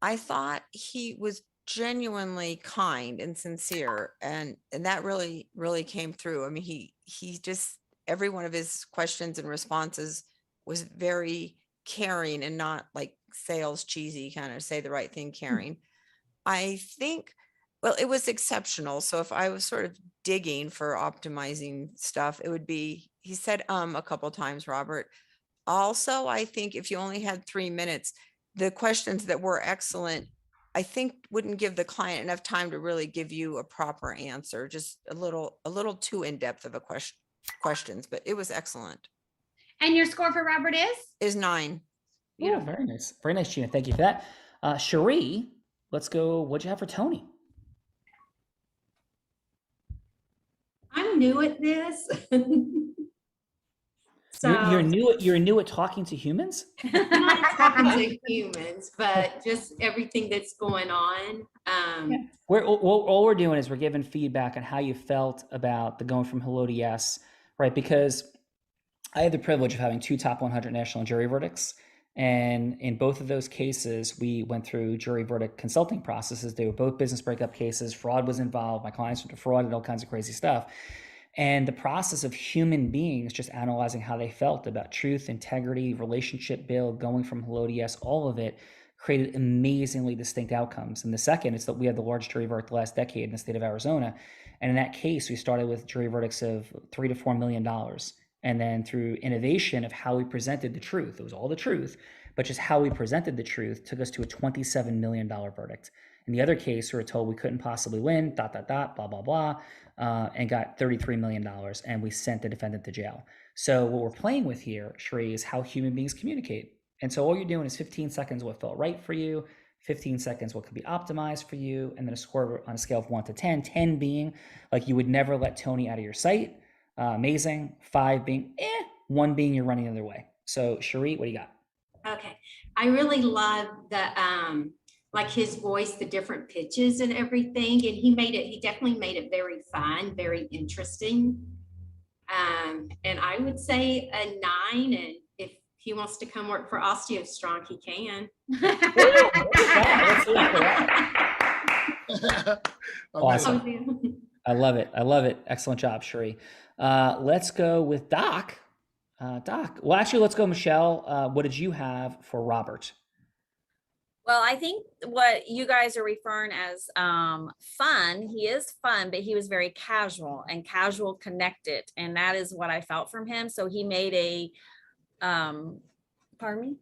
I thought he was genuinely kind and sincere, and that really came through. I mean, he just, every one of his questions and responses was very caring and not like sales cheesy kind of say the right thing caring. I think, well, it was exceptional. So if I was sort of digging for optimizing stuff, it would be, he said a couple times, Robert. Also, I think if you only had 3 minutes, the questions that were excellent, I think wouldn't give the client enough time to really give you a proper answer, just a little too in-depth of a questions, but it was excellent. And your score for Robert is 9. Yeah, very nice. Very nice, Gina. Thank you for that. Cherie, let's go. What'd you have for Tony? I'm new at this. So You're new at talking to humans? not talking to humans, but just everything that's going on. All we're doing is we're giving feedback on how you felt about the going from hello to yes, right? Because I had the privilege of having 2 top 100 national jury verdicts. And in both of those cases, we went through jury verdict consulting processes. They were both business breakup cases. Fraud was involved. My clients were defrauded, all kinds of crazy stuff. And the process of human beings just analyzing how they felt about truth, integrity, relationship build, going from hello to yes, all of it created amazingly distinct outcomes. And the second is that we had the largest jury verdict the last decade in the state of Arizona. And in that case, we started with jury verdicts of $3 to $4 million. And then through innovation of how we presented the truth, it was all the truth, but just how we presented the truth took us to a $27 million verdict. In the other case, we were told we couldn't possibly win, blah, blah, blah, and got $33 million, and we sent the defendant to jail. So what we're playing with here, Cherie, is how human beings communicate. And so all you're doing is 15 seconds what felt right for you, 15 seconds what could be optimized for you, and then a score on a scale of 1 to 10, 10 being like you would never let Tony out of your sight. Amazing. 5 being 1 being you're running the other way. So Cherie, what do you got? Okay. I really love the like his voice, the different pitches and everything. And he definitely made it very fun, very interesting. And I would say a 9. And if he wants to come work for OsteoStrong, he can. Awesome. I love it. I love it. Excellent job, Cherie. Let's go with Doc. Doc. Well, actually, let's go, Michelle. What did you have for Robert? Well, I think what you guys are referring as fun, he is fun, but he was very casual and casual connected. And that is what I felt from him. So he made a, pardon me?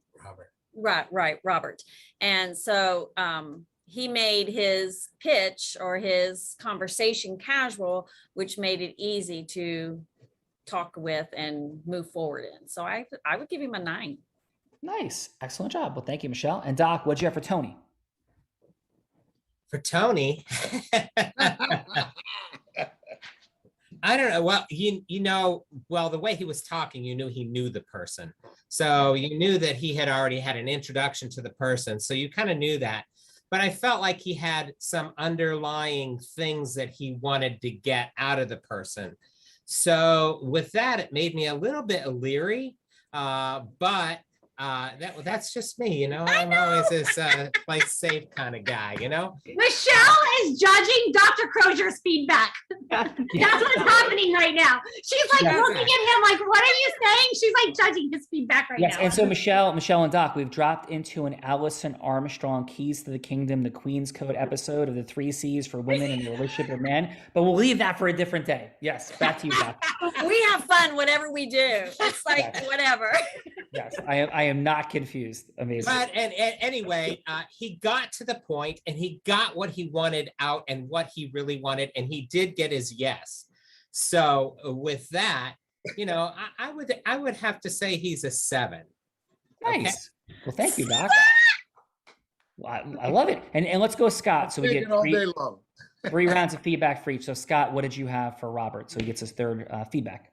Robert. Right, Robert. And so he made his pitch or his conversation casual, which made it easy to talk with and move forward in. So I would give him a 9. Nice. Excellent job. Well, thank you, Michelle. And Doc, what'd you have for Tony? For Tony, I don't know. Well, well, the way he was talking, you knew he knew the person. So you knew that he had already had an introduction to the person. So you kind of knew that. But I felt like he had some underlying things that he wanted to get out of the person. So with that, it made me a little bit leery, but that's just me, I'm always this play safe kind of guy, Michelle is judging Dr. Crozier's feedback. That's what's happening right now. She's like looking at him like, what are you saying? She's like judging his feedback right now. And so Michelle and Doc, we've dropped into an Allison Armstrong Keys to the Kingdom, the Queen's Code episode of the 3 C's for women and the relationship of men, but we'll leave that for a different day. Yes, back to you, Doc. We have fun whatever we do. It's like whatever. Yes, I am not confused. Amazing. But and anyway, he got to the point and he got what he wanted out and what he really wanted, and he did get his yes. So with that, I would have to say he's a 7. Nice. Okay? Well, thank you, Doc. Well, I love it. And let's go, Scott. So we get 3 rounds of feedback for each. So Scott, what did you have for Robert? So he gets his 3rd feedback.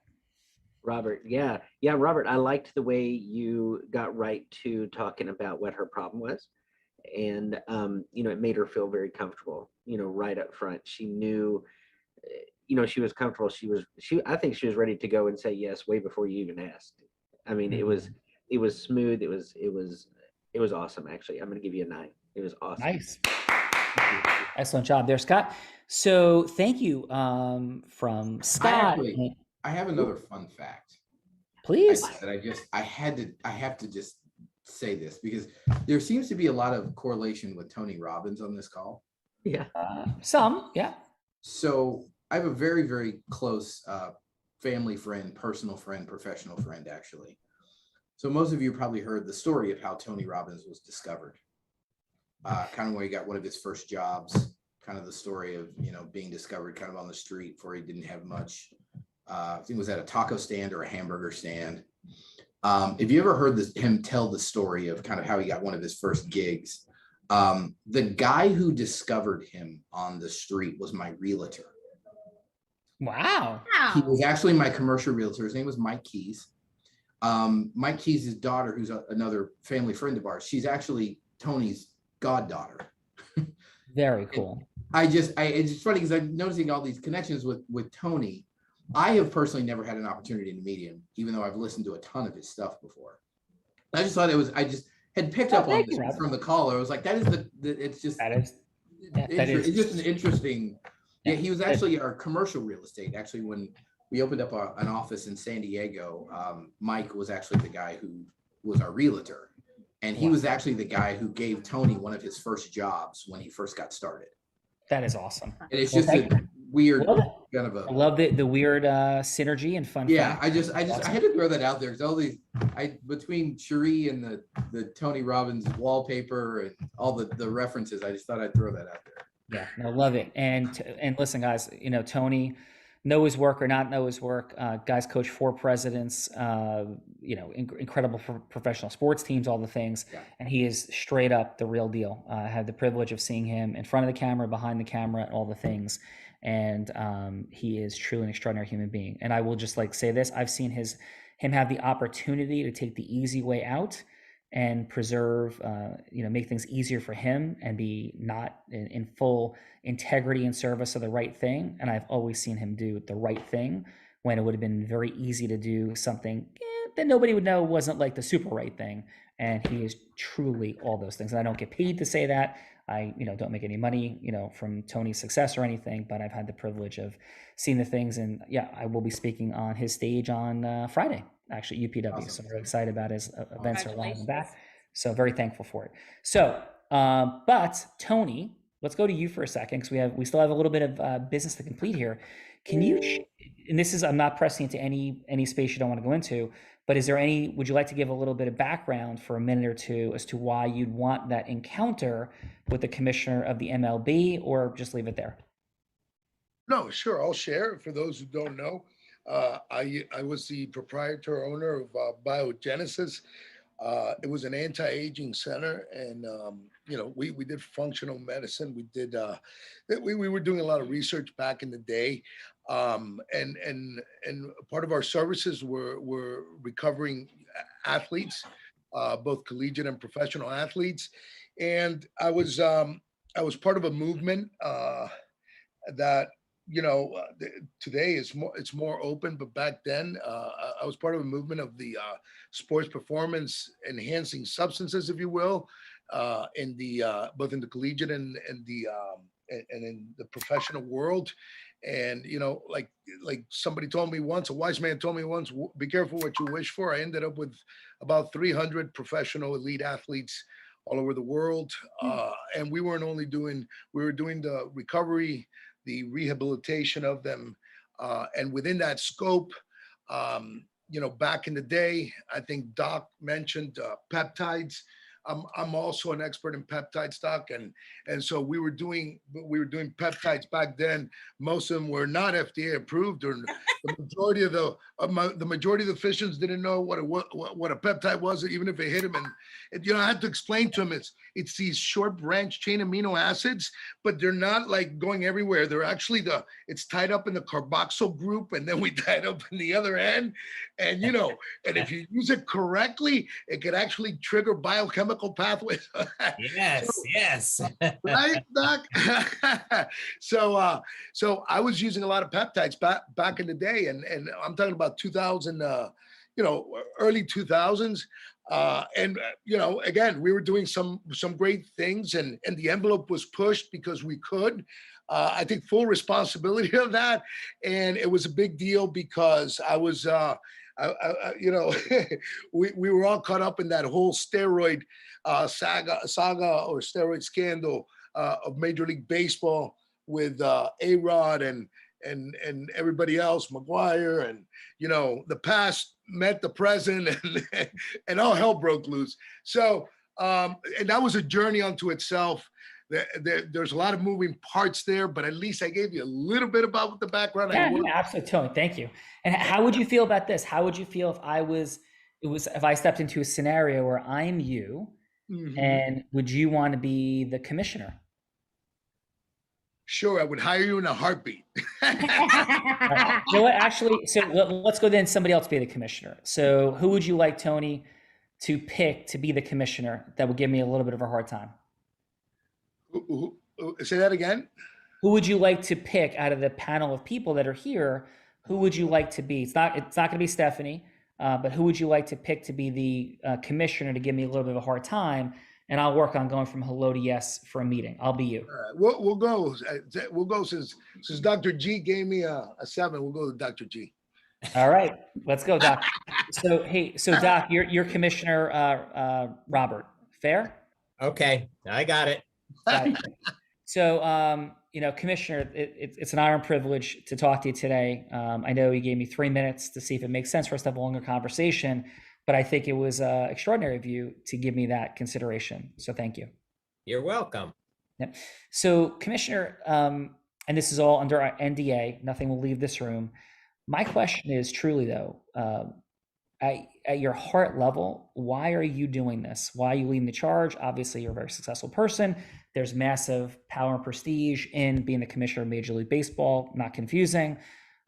Robert, yeah, Robert, I liked the way you got right to talking about what her problem was. And, it made her feel very comfortable, right up front. She knew, she was comfortable. I think she was ready to go and say yes way before you even asked. I mean, it was smooth. It was awesome. Actually, I'm going to give you a 9. It was awesome. Nice. Excellent job there, Scott. So thank you from Scott. I have another fun fact. Please. I have to just say this because there seems to be a lot of correlation with Tony Robbins on this call. Yeah. Some, yeah. So I have a very, very close family friend, personal friend, professional friend, actually. So most of you probably heard the story of how Tony Robbins was discovered. Kind of where he got one of his first jobs, kind of the story of, being discovered kind of on the street before he didn't have much. I think it was at a taco stand or a hamburger stand. If you ever heard him tell the story of kind of how he got one of his first gigs, the guy who discovered him on the street was my realtor. Wow. He was actually my commercial realtor. His name was Mike Keys. Mike Keys' daughter, who's another family friend of ours, she's actually Tony's goddaughter. Very cool. It's funny because I'm noticing all these connections with Tony. I have personally never had an opportunity to meet him, even though I've listened to a ton of his stuff before. I just thought I just had picked up on this from the caller. I was like, it's just an interesting. Yeah, he was actually our commercial real estate. Actually, when we opened up an office in San Diego, Mike was actually the guy who was our realtor. And he was actually the guy who gave Tony one of his first jobs when he first got started. That is awesome. And it's just a weird kind of a. I love the weird synergy and fun. Yeah, facts. I had to throw that out there because all these, between Cherie and the Tony Robbins wallpaper and all the references, I just thought I'd throw that out there. Yeah, no, love it. And listen, guys, Tony, know his work or not know his work. Guys coach 4 presidents, incredible professional sports teams, all the things. Yeah. And he is straight up the real deal. I had the privilege of seeing him in front of the camera, behind the camera, all the things. And he is truly an extraordinary human being. And I will just say this, I've seen him have the opportunity to take the easy way out and preserve, make things easier for him and be not in full integrity and service of the right thing. And I've always seen him do the right thing when it would have been very easy to do something that nobody would know wasn't like the super right thing. And he is truly all those things. And I don't get paid to say that. I, don't make any money, from Tony's success or anything, but I've had the privilege of seeing the things. And yeah, I will be speaking on his stage on Friday, actually, UPW. Awesome. So very excited about his events are long and back. So very thankful for it. So, but Tony, let's go to you for a second because we still have a little bit of business to complete here. Can you, and this is, I'm not pressing into any space you don't want to go into, but would you like to give a little bit of background for a minute or two as to why you'd want that encounter with the commissioner of the MLB, or just leave it there? No, sure. I'll share. For those who don't know, I was the proprietor owner of Biogenesis. It was an anti-aging center, and we did functional medicine. We did we were doing a lot of research back in the day, and part of our services were recovering athletes, both collegiate and professional athletes. And I was part of a movement that today it's more open, but back then I was part of a movement of the sports performance enhancing substances, if you will, in the both in the collegiate and in the professional world. And like somebody told me once, a wise man told me once, be careful what you wish for. I ended up with about 300 professional elite athletes all over the world, and we were doing the recovery, the rehabilitation of them. And within that scope, back in the day, I think Doc mentioned peptides. I'm also an expert in peptide stock, and so we were doing peptides back then. Most of them were not FDA approved, or the majority of the majority of the physicians didn't know what a peptide was, even if it hit them. And I had to explain to them it's these short branch chain amino acids, but they're not like going everywhere. They're actually it's tied up in the carboxyl group, and then we tie it up in the other end. And and if you use it correctly, it could actually trigger biochemical pathways. Yes. Right, Doc? So I was using a lot of peptides back in the day, and I'm talking about 2000, early 2000s. Again, we were doing some great things, and the envelope was pushed because we could. I take full responsibility of that, and it was a big deal because I was, we were all caught up in that whole steroid saga or steroid scandal of Major League Baseball with A-Rod and everybody else, McGuire, and the past met the present, and all hell broke loose. So and that was a journey unto itself. There's a lot of moving parts there, but at least I gave you a little bit about the background. Yeah, absolutely, Tony. Thank you. And how would you feel about this? How would you feel if I stepped into a scenario where I'm you, and would you want to be the commissioner? Sure, I would hire you in a heartbeat. Actually, so let's go then somebody else be the commissioner. So who would you like, Tony, to pick to be the commissioner that would give me a little bit of a hard time? Say that again? Who would you like to pick out of the panel of people that are here? Who would you like to be? It's not going to be Stephanie, but who would you like to pick to be the commissioner to give me a little bit of a hard time? And I'll work on going from hello to yes for a meeting. I'll be you. We'll go. We'll go since Dr. G gave me a 7. We'll go to Dr. G. All right, let's go, Doc. So Doc, you're Commissioner Robert. Fair? Okay, I got it. Right. So, Commissioner, it's an honor and privilege to talk to you today. I know you gave me 3 minutes to see if it makes sense for us to have a longer conversation, but I think it was extraordinary of you to give me that consideration. So thank you. You're welcome. Yep. So, Commissioner, and this is all under our NDA, nothing will leave this room. My question is truly, though, at your heart level, why are you doing this? Why are you leading the charge? Obviously, you're a very successful person. There's massive power and prestige in being the commissioner of Major League Baseball, not confusing.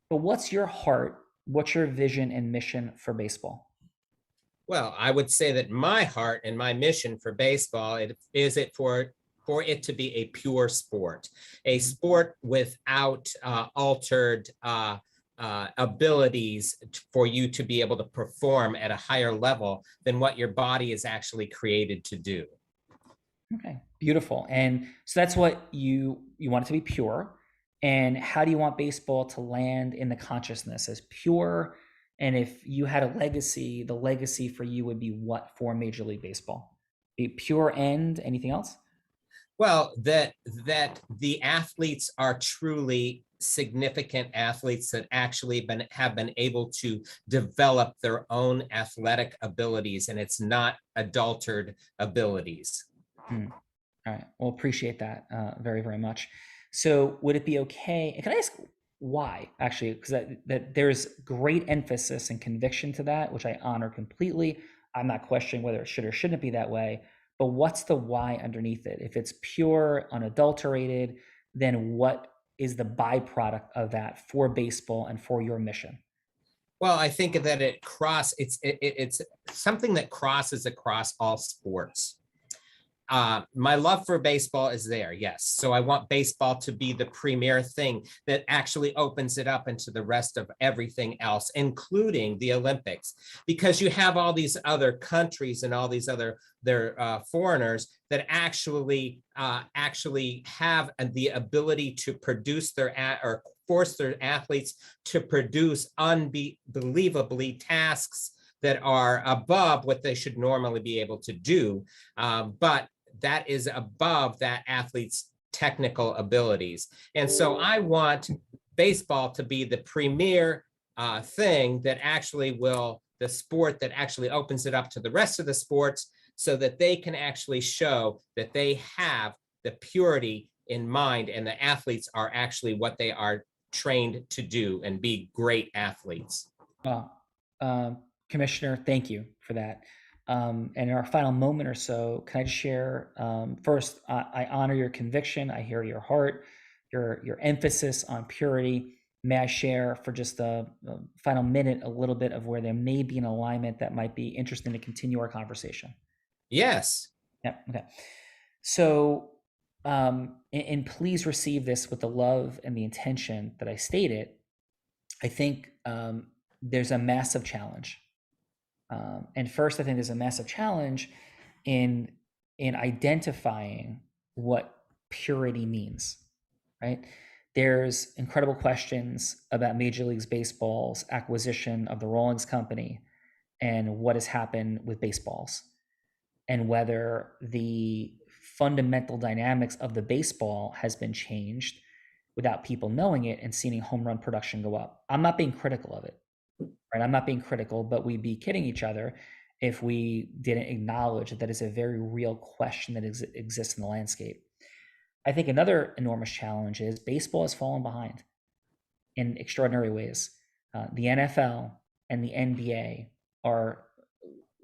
But what's your heart? What's your vision and mission for baseball? Well, I would say that my heart and my mission for baseball is for it to be a pure sport, a sport without altered abilities for you to be able to perform at a higher level than what your body is actually created to do. Okay, beautiful. And so that's what you want it to be pure. And how do you want baseball to land in the consciousness as pure? And if you had a legacy, the legacy for you would be what for Major League Baseball? A pure end, anything else? Well, that the athletes are truly significant athletes that actually have been able to develop their own athletic abilities, and it's not adulterated abilities. All right. Well, appreciate that very, very much. So would it be okay? Can I ask why, actually? Because that there's great emphasis and conviction to that, which I honor completely. I'm not questioning whether it should or shouldn't be that way. But what's the why underneath it? If it's pure, unadulterated, then what is the byproduct of that for baseball and for your mission? Well, I think that it's something that crosses across all sports. My love for baseball is there, yes. So I want baseball to be the premier thing that actually opens it up into the rest of everything else, including the Olympics, because you have all these other countries and all these other foreigners that actually have the ability to produce or force their athletes to produce unbelievably tasks that are above what they should normally be able to do. But that is above that athlete's technical abilities. And so I want baseball to be the premier thing that actually the sport that actually opens it up to the rest of the sports so that they can actually show that they have the purity in mind and the athletes are actually what they are trained to do and be great athletes. Well, Commissioner, thank you for that. And in our final moment or so, can I just share, first, I honor your conviction. I hear your heart, your emphasis on purity. May I share for just the final minute a little bit of where there may be an alignment that might be interesting to continue our conversation? Yes. Yeah. Okay. So, and please receive this with the love and the intention that I stated. I think there's a massive challenge. And first, I think there's a massive challenge in identifying what purity means, right? There's incredible questions about Major League Baseball's acquisition of the Rawlings Company and what has happened with baseballs and whether the fundamental dynamics of the baseball has been changed without people knowing it and seeing home run production go up. I'm not being critical of it, right? I'm not being critical, but we'd be kidding each other if we didn't acknowledge that that is a very real question that exists in the landscape. I think another enormous challenge is baseball has fallen behind in extraordinary ways. The NFL and the NBA are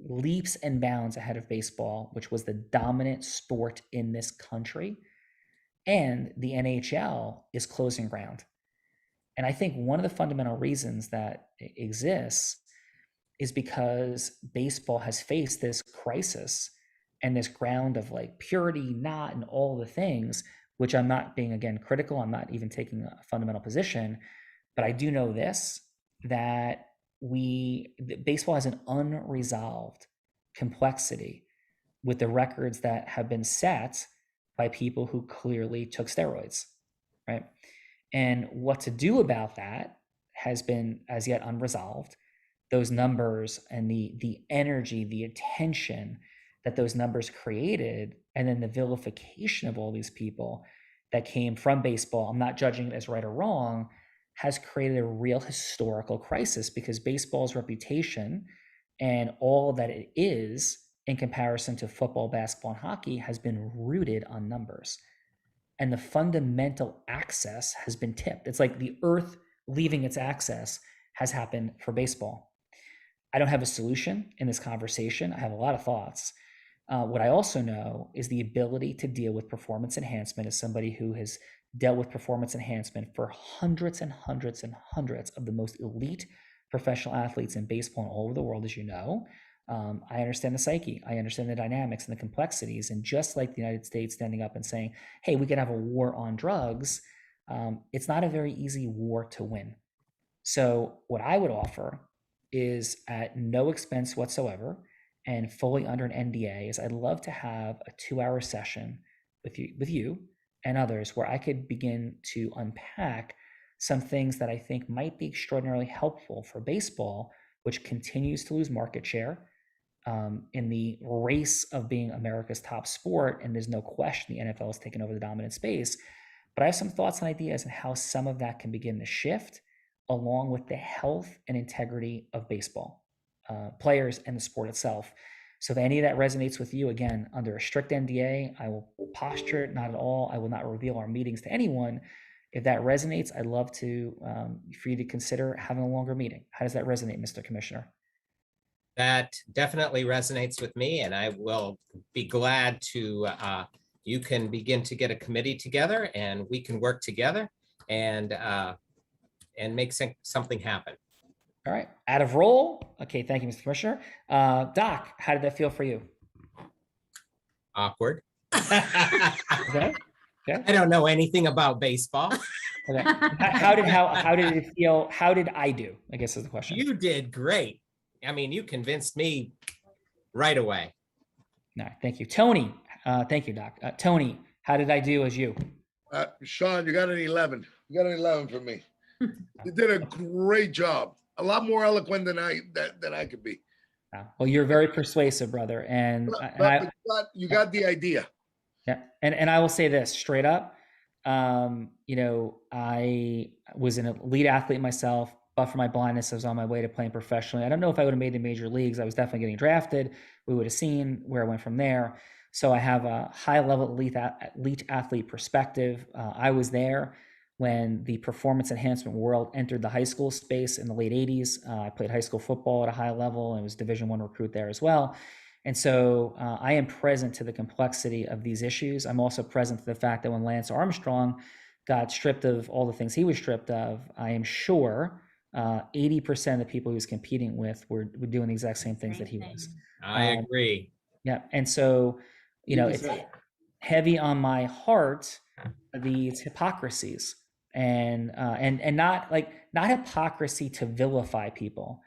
leaps and bounds ahead of baseball, which was the dominant sport in this country. And the NHL is closing ground. And I think one of the fundamental reasons that exists is because baseball has faced this crisis and this ground of like purity, not, and all the things, which I'm not being, again, critical. I'm not even taking a fundamental position, but I do know this, that baseball has an unresolved complexity with the records that have been set by people who clearly took steroids, right? And what to do about that has been as yet unresolved. Those numbers and the energy, the attention that those numbers created, and then the vilification of all these people that came from baseball, I'm not judging it as right or wrong, has created a real historical crisis because baseball's reputation and all that it is in comparison to football, basketball, and hockey has been rooted on numbers. And the fundamental access has been tipped. It's like the earth leaving its axis has happened for baseball. I don't have a solution in this conversation. I have a lot of thoughts. What I also know is the ability to deal with performance enhancement as somebody who has dealt with performance enhancement for hundreds and hundreds and hundreds of the most elite professional athletes in baseball and all over the world, as you know. I understand the psyche. I understand the dynamics and the complexities. And just like the United States standing up and saying, hey, we can have a war on drugs, it's not a very easy war to win. So what I would offer is at no expense whatsoever and fully under an NDA is I'd love to have a 2-hour session with you and others where I could begin to unpack some things that I think might be extraordinarily helpful for baseball, which continues to lose market share in the race of being America's top sport. And there's no question the NFL has taken over the dominant space. But I have some thoughts and ideas on how some of that can begin to shift along with the health and integrity of baseball, players and the sport itself. So if any of that resonates with you, again, under a strict NDA, I will posture it, not at all. I will not reveal our meetings to anyone. If that resonates, I'd love to for you to consider having a longer meeting. How does that resonate, Mr. Commissioner? That definitely resonates with me, and I will be glad to, you can begin to get a committee together and we can work together and make something happen. All right, out of roll. Okay, thank you, Mr. Commissioner. Doc, how did that feel for you? Awkward. Okay. Okay. I don't know anything about baseball. Okay. How did it feel? How did I do? I guess is the question. You did great. I mean, you convinced me right away. No, thank you. Tony, thank you, Doc. Tony, how did I do as you? Sean, you got an 11. You got an 11 for me. You did a great job. A lot more eloquent than I could be. Well, you're very persuasive, brother. And, you got the idea. Yeah. And I will say this straight up. I was an elite athlete myself, but for my blindness, I was on my way to playing professionally. I don't know if I would have made the major leagues. I was definitely getting drafted. We would have seen where I went from there. So I have a high level elite athlete perspective. I was there when the performance enhancement world entered the high school space in the late 80s. I played high school football at a high level and was Division I recruit there as well. And so I am present to the complexity of these issues. I'm also present to the fact that when Lance Armstrong got stripped of all the things he was stripped of, I am sure 80% of the people he was competing with were doing the exact same things that he was. I agree. Yeah. And so, it's heavy on my heart, these hypocrisies and not hypocrisy to vilify people,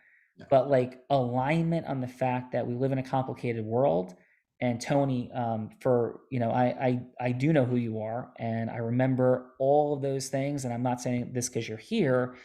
but like alignment on the fact that we live in a complicated world. And Tony, I do know who you are, and I remember all of those things. And I'm not saying this because you're here.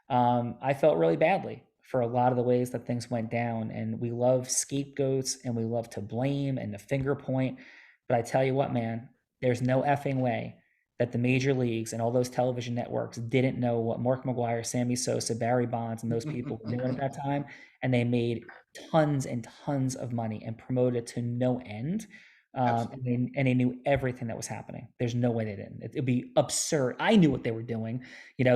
I felt really badly for a lot of the ways that things went down, and we love scapegoats and we love to blame and to finger point. But I tell you what, man, there's no effing way that the major leagues and all those television networks didn't know what Mark McGwire, Sammy Sosa, Barry Bonds, and those people were doing at that time. And they made tons and tons of money and promoted it to no end. And they knew everything that was happening. There's no way they didn't. It'd be absurd. I knew what they were doing,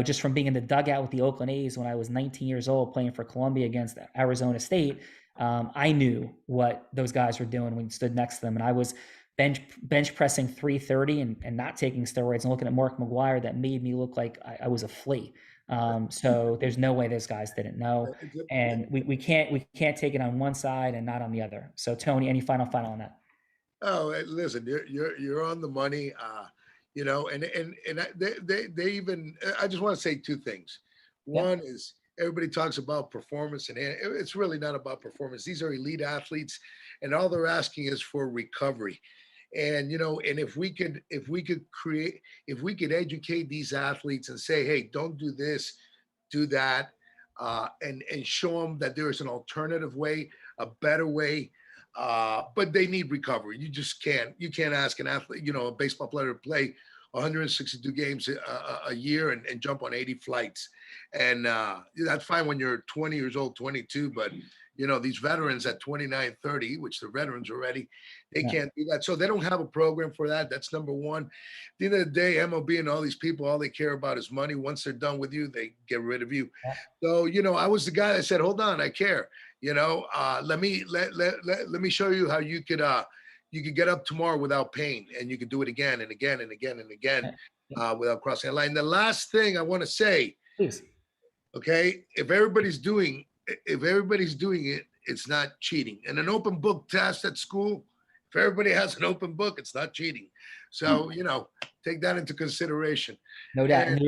just from being in the dugout with the Oakland A's when I was 19 years old playing for Columbia against Arizona State. I knew what those guys were doing when you stood next to them. And I was bench pressing 330 and not taking steroids and looking at Mark McGwire that made me look like I was a flea. So there's no way those guys didn't know. And we can't take it on one side and not on the other. So Tony, any final on that? Oh, listen, you're on the money, they even, I just want to say two things. One is everybody talks about performance, and it's really not about performance. These are elite athletes, and all they're asking is for recovery. And, and if we could educate these athletes and say, hey, don't do this, do that, and show them that there is an alternative way, a better way. But they need recovery. You can't ask an athlete, a baseball player to play 162 games a year and jump on 80 flights. And that's fine when you're 20 years old, 22, but these veterans at 29, 30, which they're veterans already, they can't do that. So they don't have a program for that. That's number one. At the end of the day, MLB and all these people, all they care about is money. Once they're done with you, they get rid of you. So, I was the guy that said, hold on, I care. Let me show you how you could get up tomorrow without pain, and you could do it again and again and again and again without crossing the line. The last thing I want to say, please, okay, if everybody's doing it, it's not cheating. And an open book test at school, if everybody has an open book, it's not cheating. So take that into consideration. No doubt. And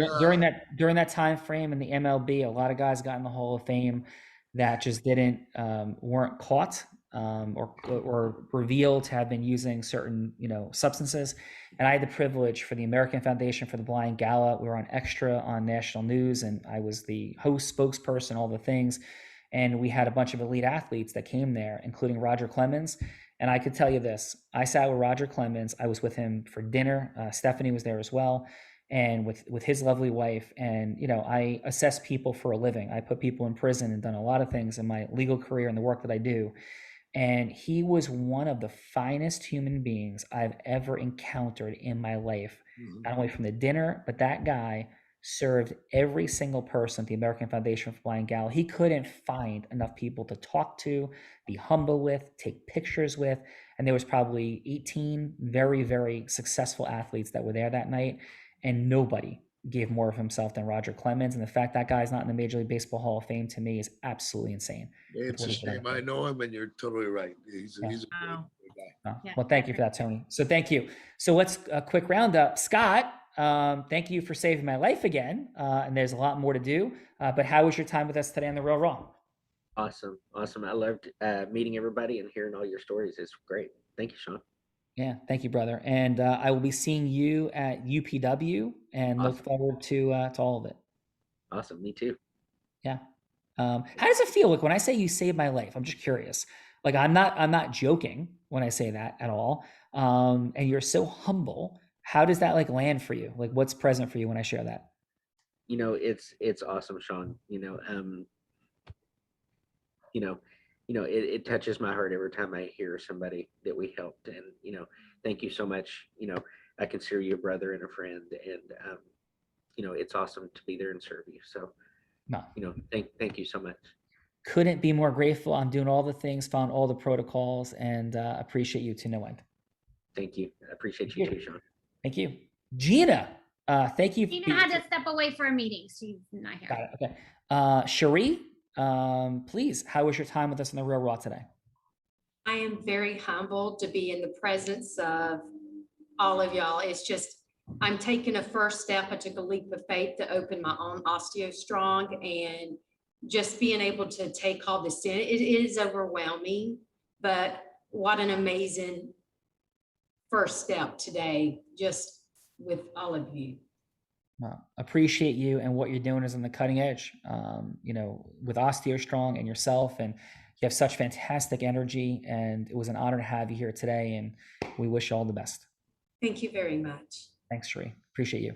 during that time frame in the MLB, a lot of guys got in the Hall of Fame that just weren't caught or revealed to have been using certain substances. And I had the privilege for the American Foundation for the Blind Gala. We were on Extra on national news, and I was the host, spokesperson, all the things. And we had a bunch of elite athletes that came there, including Roger Clemens. And I could tell you this: I sat with Roger Clemens. I was with him for dinner. Stephanie was there as well, and with his lovely wife. And I assess people for a living. I put people in prison and done a lot of things in my legal career and the work that I do. And he was one of the finest human beings I've ever encountered in my life, not only from the dinner, but that guy served every single person at the American Foundation for Blind Gala. He couldn't find enough people to talk to, be humble with, take pictures with. And there was probably 18 very, very successful athletes that were there that night. And nobody gave more of himself than Roger Clemens. And the fact that guy's not in the Major League Baseball Hall of Fame to me is absolutely insane. It's a shame. I know him, and you're totally right. He's a great guy. Well, thank you for that, Tony. So thank you. So let's a quick roundup. Scott, thank you for saving my life again. And there's a lot more to do. But how was your time with us today on The Real Raw? Awesome. I loved meeting everybody and hearing all your stories. It's great. Thank you, Sean. Yeah, thank you, brother. And I will be seeing you at UPW, and look forward to all of it. Awesome. Me too. Yeah. How does it feel? Like when I say you saved my life, I'm just curious. Like I'm not joking when I say that at all. And you're so humble. How does that like land for you? Like what's present for you when I share that? it's awesome, Sean. It touches my heart every time I hear somebody that we helped, and thank you so much. I consider you a brother and a friend, and it's awesome to be there and serve you. So, No. Thank you so much. Couldn't be more grateful. I'm doing all the things, following all the protocols, and appreciate you to no end. Thank you. I appreciate you too, Sean. Thank you. Gina, thank you. Gina had to step away for a meeting. She's not here. Got it. Okay. Cherie, please, how was your time with us in the Real Raw today? I am very humbled to be in the presence of all of y'all. It's just, I'm taking a first step. I took a leap of faith to open my own OsteoStrong, and just being able to take all this in, it is overwhelming, but what an amazing first step today, just with all of you. Well, appreciate you, and what you're doing is on the cutting edge, with OsteoStrong and yourself, and you have such fantastic energy, and it was an honor to have you here today, and we wish you all the best. Thank you very much. Thanks, Cherie. Appreciate you.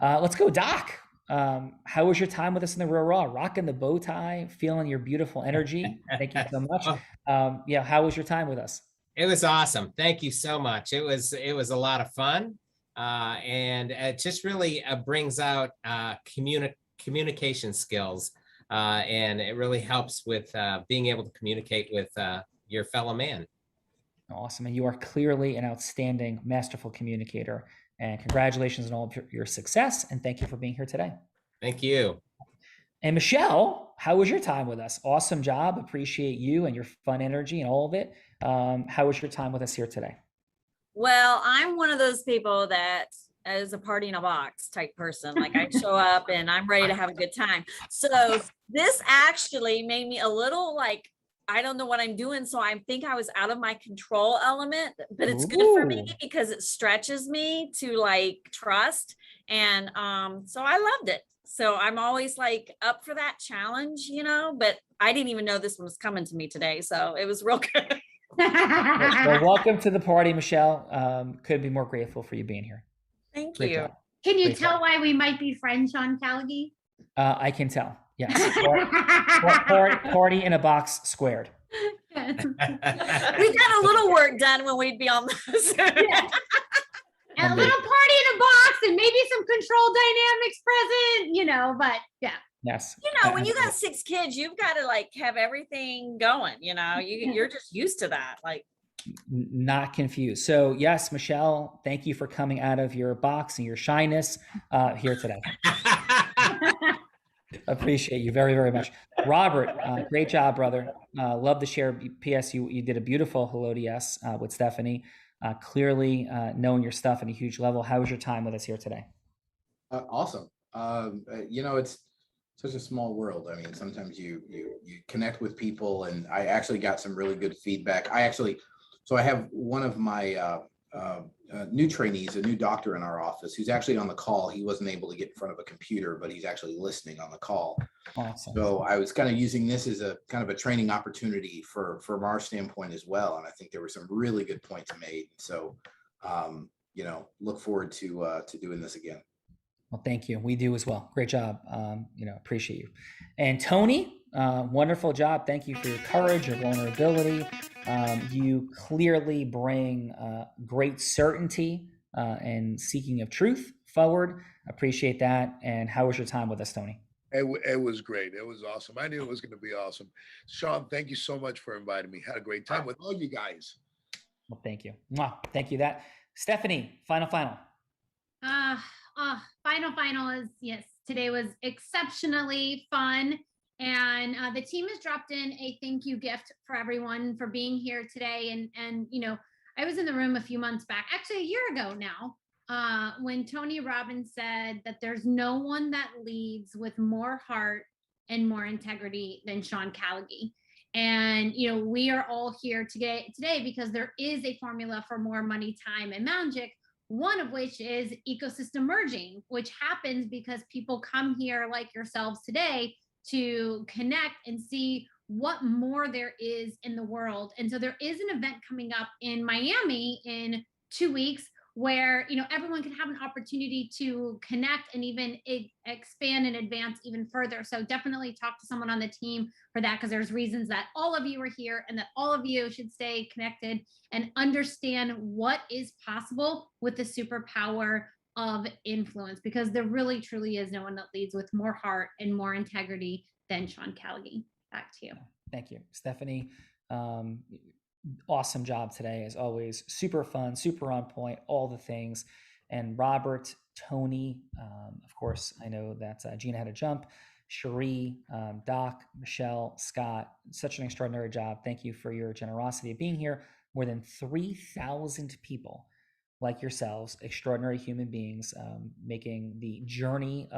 Let's go, Doc. How was your time with us in the Real Raw? Rocking the bow tie, feeling your beautiful energy. Thank you so much. How was your time with us? It was awesome. Thank you so much. It was a lot of fun. And it just really brings out communication skills. And it really helps with being able to communicate with your fellow man. Awesome. And you are clearly an outstanding, masterful communicator. And congratulations on all of your success. And thank you for being here today. Thank you. And Michelle, how was your time with us? Awesome job. Appreciate you and your fun energy and all of it. How was your time with us here today? Well, I'm one of those people that is a party in a box type person. Like I show up and I'm ready to have a good time. So this actually made me a little like, I don't know what I'm doing. So I think I was out of my control element, but it's good for me because it stretches me to like trust. And so I loved it. So I'm always like up for that challenge, but I didn't even know this one was coming to me today. So it was real good. Well, welcome to the party, Michelle. Couldn't be more grateful for you being here. Thank Great you. job. Can you Great tell job. why we might be friends, Sean Callaghy? I can tell. Yes. Party in a box squared. We got a little work done when we'd be on those. And a little party in a box and maybe some control dynamics present, but yeah. Yes. When you got 6 kids, you've got to like have everything going, you're just used to that. Like not confused. So yes, Michelle, thank you for coming out of your box and your shyness here today. Appreciate you very, very much. Robert, great job, brother. Love to share. P.S. You did a beautiful Hello to Yes with Stephanie. Clearly knowing your stuff at a huge level. How was your time with us here today? Awesome. It's such a small world. I mean, sometimes you connect with people, and I actually got some really good feedback. So I have one of my new trainees, a new doctor in our office, who's actually on the call. He wasn't able to get in front of a computer, but he's actually listening on the call. Awesome. So I was kind of using this as a kind of a training opportunity from our standpoint as well. And I think there were some really good points made. So, look forward to doing this again. Well, thank you. We do as well. Great job. Appreciate you. And Tony, wonderful job. Thank you for your courage, your vulnerability. You clearly bring great certainty and seeking of truth forward. Appreciate that. And how was your time with us, Tony? It was great. It was awesome. I knew it was going to be awesome. Sean, thank you so much for inviting me. Had a great time with all you guys. Well, thank you. Thank you. Stephanie, final. Final is, yes, today was exceptionally fun. And the team has dropped in a thank you gift for everyone for being here today. And I was in the room a few months back, actually a year ago now, when Tony Robbins said that there's no one that leads with more heart and more integrity than Sean Callaghy. And, we are all here today because there is a formula for more money, time, and magic. One of which is ecosystem merging, which happens because people come here like yourselves today to connect and see what more there is in the world. And so there is an event coming up in Miami in 2 weeks where, everyone can have an opportunity to connect and even expand and advance even further. So definitely talk to someone on the team for that, because there's reasons that all of you are here and that all of you should stay connected and understand what is possible with the superpower of influence, because there really truly is no one that leads with more heart and more integrity than Sean Callaghan. Back to you. Thank you, Stephanie. Awesome job today, as always. Super fun, super on point, all the things. And Robert, Tony, of course, I know that Gina had to jump. Cherie, Doc, Michelle, Scott, such an extraordinary job. Thank you for your generosity of being here. More than 3,000 people like yourselves, extraordinary human beings, making the journey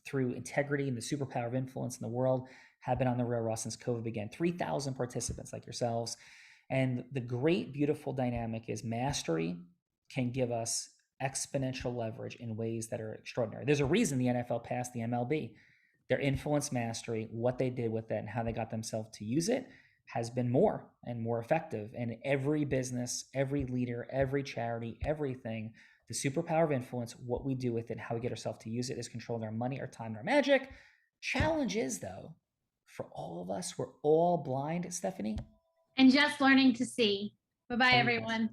through integrity and the superpower of influence in the world, have been on the railroad since COVID began. 3,000 participants like yourselves. And the great, beautiful dynamic is mastery can give us exponential leverage in ways that are extraordinary. There's a reason the NFL passed the MLB. Their influence mastery, what they did with it and how they got themselves to use it, has been more and more effective. And every business, every leader, every charity, everything, the superpower of influence, what we do with it, how we get ourselves to use it, is controlling our money, our time, and our magic. Challenge is, though, for all of us, we're all blind, Stephanie. And just learning to see. Bye-bye, everyone.